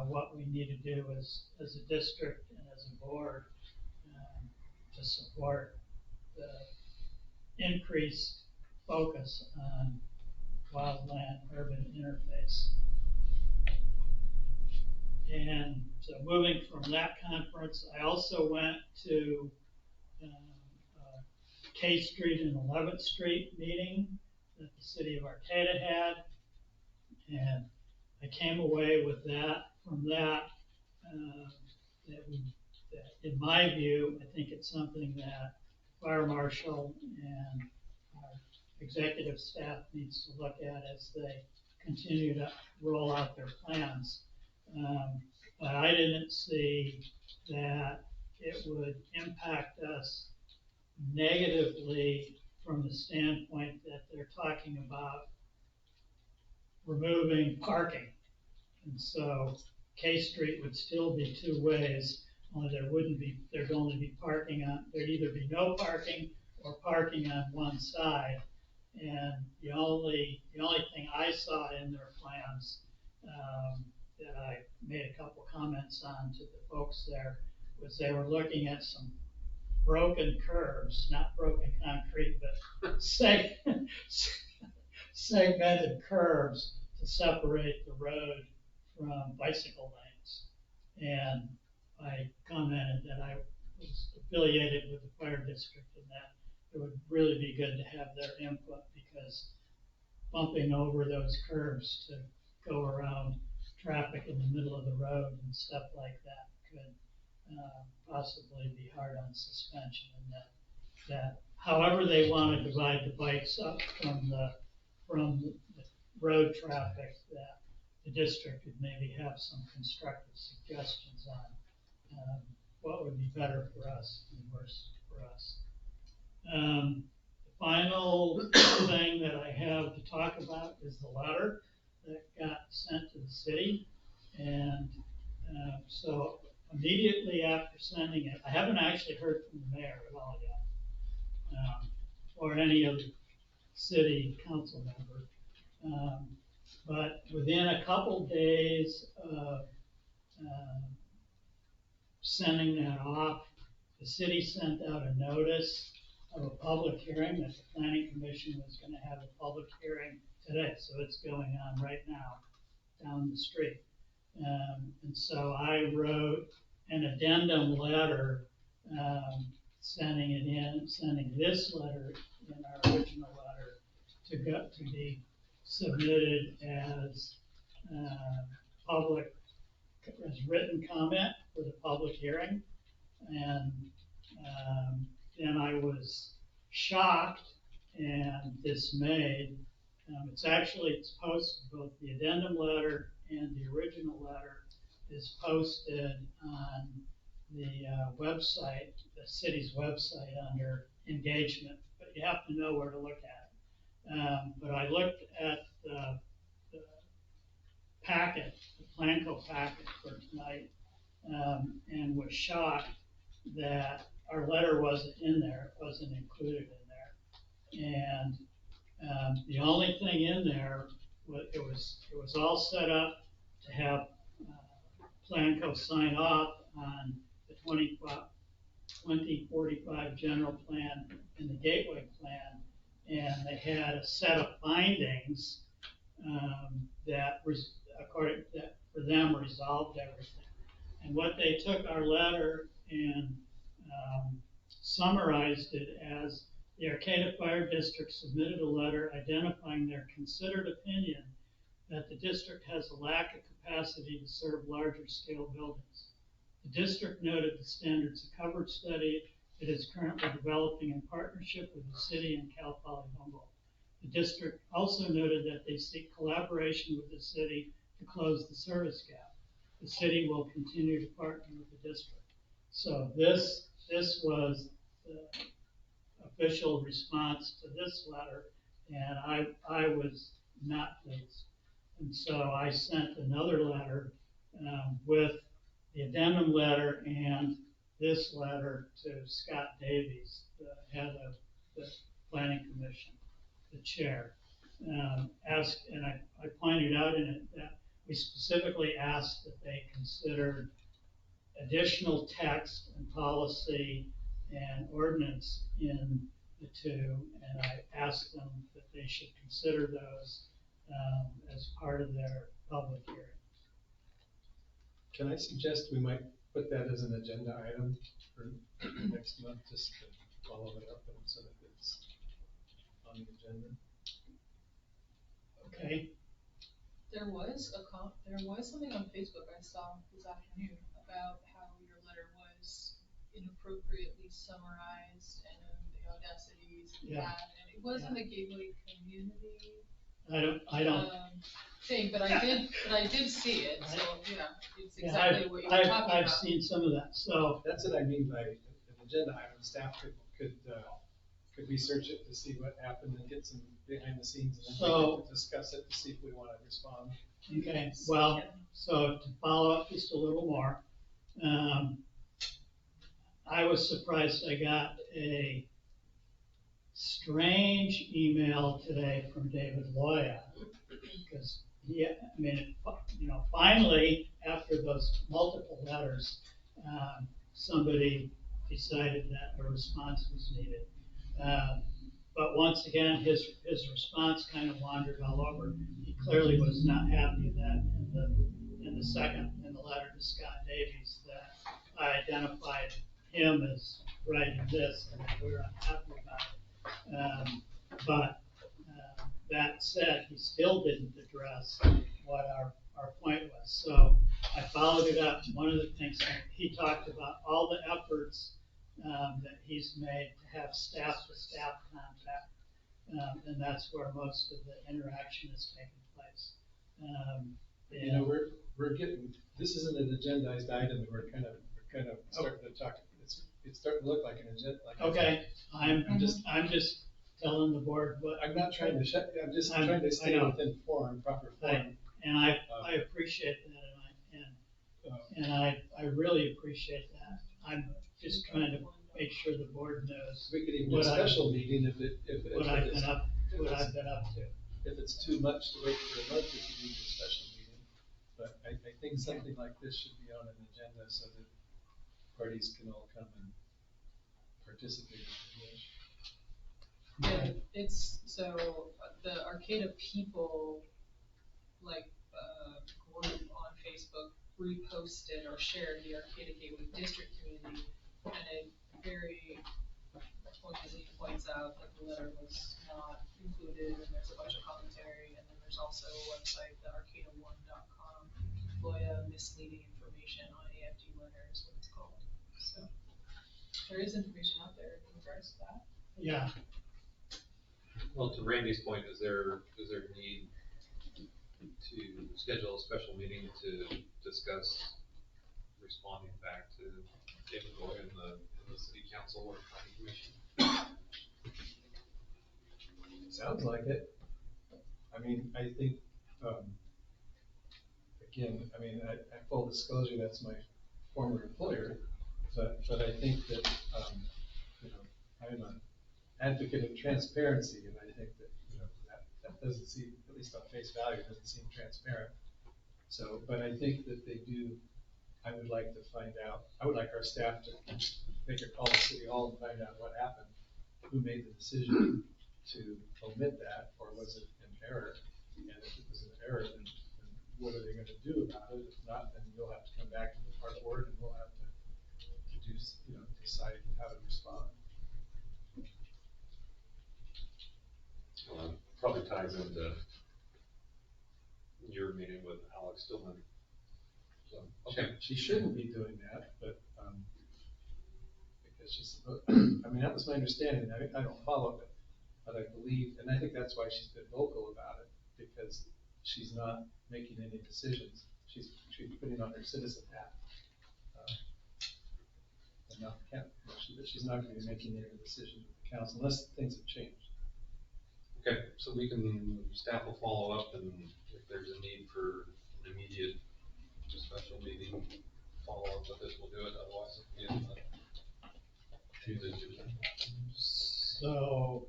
Speaker 2: what we need to do as a district and as a board to support the increased focus on wildland urban interface. And so moving from that conference, I also went to K Street and 11th Street meeting that the city of Arcata had. And I came away with from that, that in my view, I think it's something that fire marshal and our executive staff needs to look at as they continue to roll out their plans. But I didn't see that it would impact us negatively from the standpoint that they're talking about removing parking. And so K Street would still be two ways, only there'd only be there'd either be no parking or parking on one side. And the only thing I saw in their plans that I made a couple comments on to the folks there was they were looking at some broken curbs, not broken concrete, but segmented curbs to separate the road from bicycle lanes. And I commented that I was affiliated with the fire district and that it would really be good to have their input because bumping over those curbs to go around traffic in the middle of the road and stuff like that could possibly be hard on suspension, and that however they want to divide the bikes up from the road traffic, that the district would maybe have some constructive suggestions on what would be better for us and worse for us. The final thing that I have to talk about is the letter that got sent to the city. And so immediately after sending it, I haven't actually heard from the mayor at all yet, or any of the city council member. But within a couple days of sending that off, the city sent out a notice of a public hearing that the planning commission was going to have a public hearing today. So it's going on right now down the street. And so I wrote an addendum letter sending this letter in our original letter to be submitted as written comment for the public hearing. And then I was shocked and dismayed. It's posted, both the addendum letter and the original letter is posted on the website, the city's website under engagement, but you have to know where to look at it. But I looked at the packet, the Planco packet for tonight, and was shocked that our letter wasn't in there, it wasn't included in there. And the only thing in there, it was all set up to have Planco sign off on the 2045 general plan and the gateway plan. And they had a set of findings that for them resolved everything. And what they took our letter and summarized it as the Arcata Fire District submitted a letter identifying their considered opinion that the district has a lack of capacity to serve larger scale buildings. The district noted the standards of coverage study it is currently developing in partnership with the city and Cal Poly Humboldt. The district also noted that they seek collaboration with the city to close the service gap. The city will continue to partner with the district. So this was the official response to this letter, and I was not pleased. And so I sent another letter with the addendum letter and this letter to Scott Davies, the head of the Planning Commission, the chair. And I pointed out in it that we specifically asked that they consider additional text and policy and ordinance in the two, and I asked them that they should consider those as part of their public hearing.
Speaker 9: Can I suggest we might put that as an agenda item for next month, just to follow it up and so that it's on the agenda?
Speaker 2: Okay.
Speaker 11: There was something on Facebook I saw this afternoon about how your letter was inappropriately summarized and the audacities you
Speaker 2: Yeah.
Speaker 11: had, and it wasn't a gateway community
Speaker 2: I don't.
Speaker 11: Thing, but I did see it, so yeah, it's
Speaker 2: Yeah,
Speaker 11: exactly what you were talking about.
Speaker 2: I've seen some of that, so.
Speaker 9: That's what I mean by an agenda item. Staff could research it to see what happened and get some behind the scenes, and then we can discuss it to see if we want to respond.
Speaker 2: Okay, well, so to follow up just a little more, I was surprised I got a strange email today from David Loya, because finally, after those multiple letters, somebody decided that a response was needed. But once again, his response kind of wandered all over. He clearly was not happy that in the letter to Scott Davies, that I identified him as writing this, and that we were unhappy about it. But that said, he still didn't address what our point was. So I followed it up. One of the things that he talked about, all the efforts that he's made to have staff-to-staff contact, and that's where most of the interaction is taking place.
Speaker 9: We're getting, this isn't an agendized item, and we're kind of starting to talk. It's starting to look like an agenda.
Speaker 2: Okay, I'm just telling the board what.
Speaker 9: I'm not trying to shut. I'm just trying to stay within proper form.
Speaker 2: And I appreciate that, and I really appreciate that. I'm just trying to make sure the board knows.
Speaker 9: We could even do a special meeting if
Speaker 2: what I've been up to.
Speaker 9: If it's too much to wait for a month, we could do a special meeting. But I think something like this should be on an agenda so that parties can all come and participate if they wish.
Speaker 11: Yeah, it's, so the Arcata people, group on Facebook reposted or shared the Arcata Gateway District community, and it very pointedly points out that the letter was not included, and there's a bunch of commentary, and then there's also a website, the arcata1.com, FOIA misleading information on AFD letter is what it's called. So there is information out there in regards to that.
Speaker 2: Yeah.
Speaker 4: Well, to Randy's point, is there a need to schedule a special meeting to discuss responding back to David Loy and the city council or planning commission?
Speaker 9: Sounds like it. I mean, I think, again, full disclosure, that's my former employer, but I think that, I'm an advocate of transparency, and I think that, that doesn't seem, at least on face value, doesn't seem transparent. So, but I think that they do, I would like to find out, I would like our staff to make a call to City Hall and find out what happened, who made the decision to omit that, or was it an error? And if it was an error, then what are they gonna do about it? If not, then you'll have to come back to our board and we'll have to do decide how to respond.
Speaker 4: Well, probably ties into your meeting with Alex Stillman. So, okay.
Speaker 9: She shouldn't be doing that, but, because she's supposed, I mean, that was my understanding, I don't follow it, but I believe, and I think that's why she's been vocal about it, because she's not making any decisions, she's putting on her citizen hat. And not the council, but she's not gonna be making any decisions with the council unless things have changed.
Speaker 4: Okay, so we can, staff will follow up, and if there's a need for an immediate special meeting, follow up with this, we'll do it, otherwise it'll be in the Tuesday.
Speaker 2: So,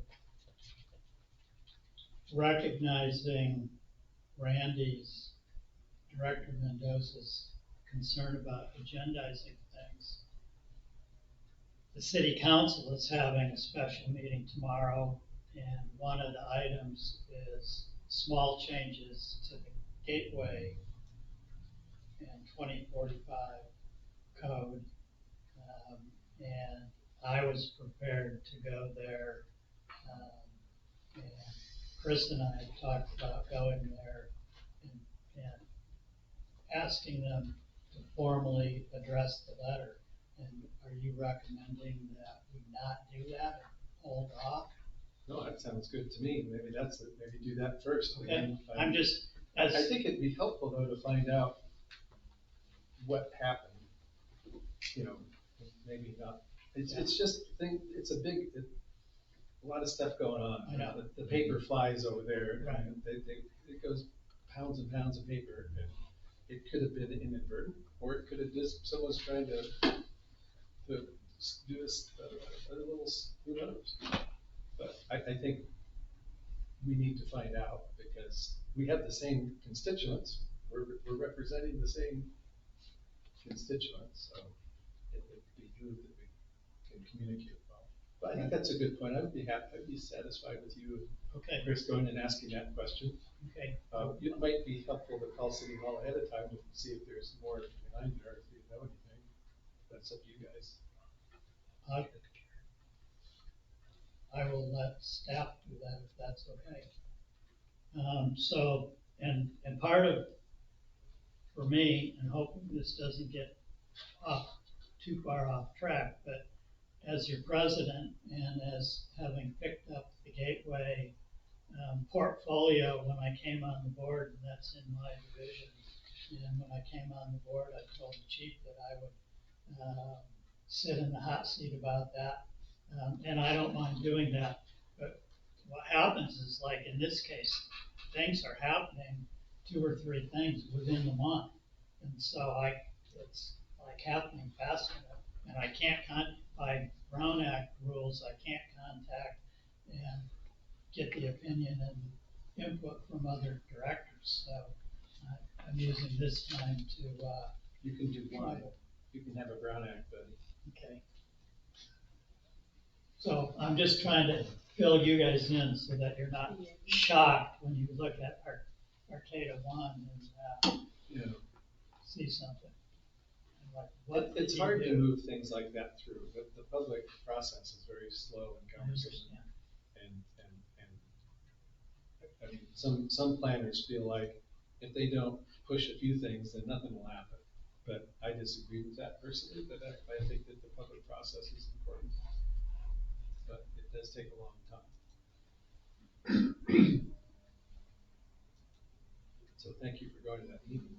Speaker 2: recognizing Randy's, Director Mendoza's concern about agendizing things, the city council is having a special meeting tomorrow, and one of the items is small changes to the gateway and 2045 code. And I was prepared to go there. And Chris and I talked about going there and asking them to formally address the letter. And are you recommending that we not do that or hold off?
Speaker 9: No, that sounds good to me, maybe that's it, maybe do that first. and
Speaker 2: Okay,
Speaker 9: then
Speaker 2: I'm just,
Speaker 9: I think it'd be helpful though to find out what happened, you know, maybe not, it's just, it's a big, a lot of stuff going on.
Speaker 2: I know.
Speaker 9: The paper flies over there,
Speaker 2: Right.
Speaker 9: and it goes pounds and pounds of paper, and it could have been inadvertent, or it could have just, someone's trying to do this, a little, who knows? But I think we need to find out, because we have the same constituents, we're representing the same constituents, so it would behoove that we can communicate well. But I think that's a good point, I'd be satisfied with you
Speaker 2: okay,
Speaker 9: and Chris going and asking that question.
Speaker 2: okay.
Speaker 9: It might be helpful to call City Hall ahead of time to see if there's more behind there, if you know anything. That's up to you guys.
Speaker 2: I will let staff do that if that's okay. So, and part of, for me, and hoping this doesn't get too far off track, but as your president and as having picked up the Gateway portfolio when I came on the board, and that's in my division. And when I came on the board, I told the chief that I would sit in the hot seat about that. And I don't mind doing that, but what happens is, like in this case, things are happening, 2 or 3 things within the month. And so it's like happening fast enough, and I can't, by Brown Act rules, I can't contact and get the opinion and input from other directors. So I'm using this time to,
Speaker 9: You can do one, you can have a Brown Act, but.
Speaker 2: okay. So I'm just trying to fill you guys in so that you're not shocked when you look at Arcata 1 and
Speaker 9: Yeah.
Speaker 2: see something. And like, what
Speaker 9: It's
Speaker 2: did you
Speaker 9: hard to
Speaker 2: do?
Speaker 9: move things like that through, but the public process is very slow and
Speaker 2: I
Speaker 9: cumbersome.
Speaker 2: understand.
Speaker 9: And I mean, some planners feel like if they don't push a few things, then nothing will happen. But I disagree with that personally, but I think that the public process is important. But it does take a long time. So thank you for going to that meeting.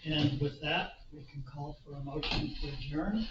Speaker 2: And with that, we can call for a motion to adjourn.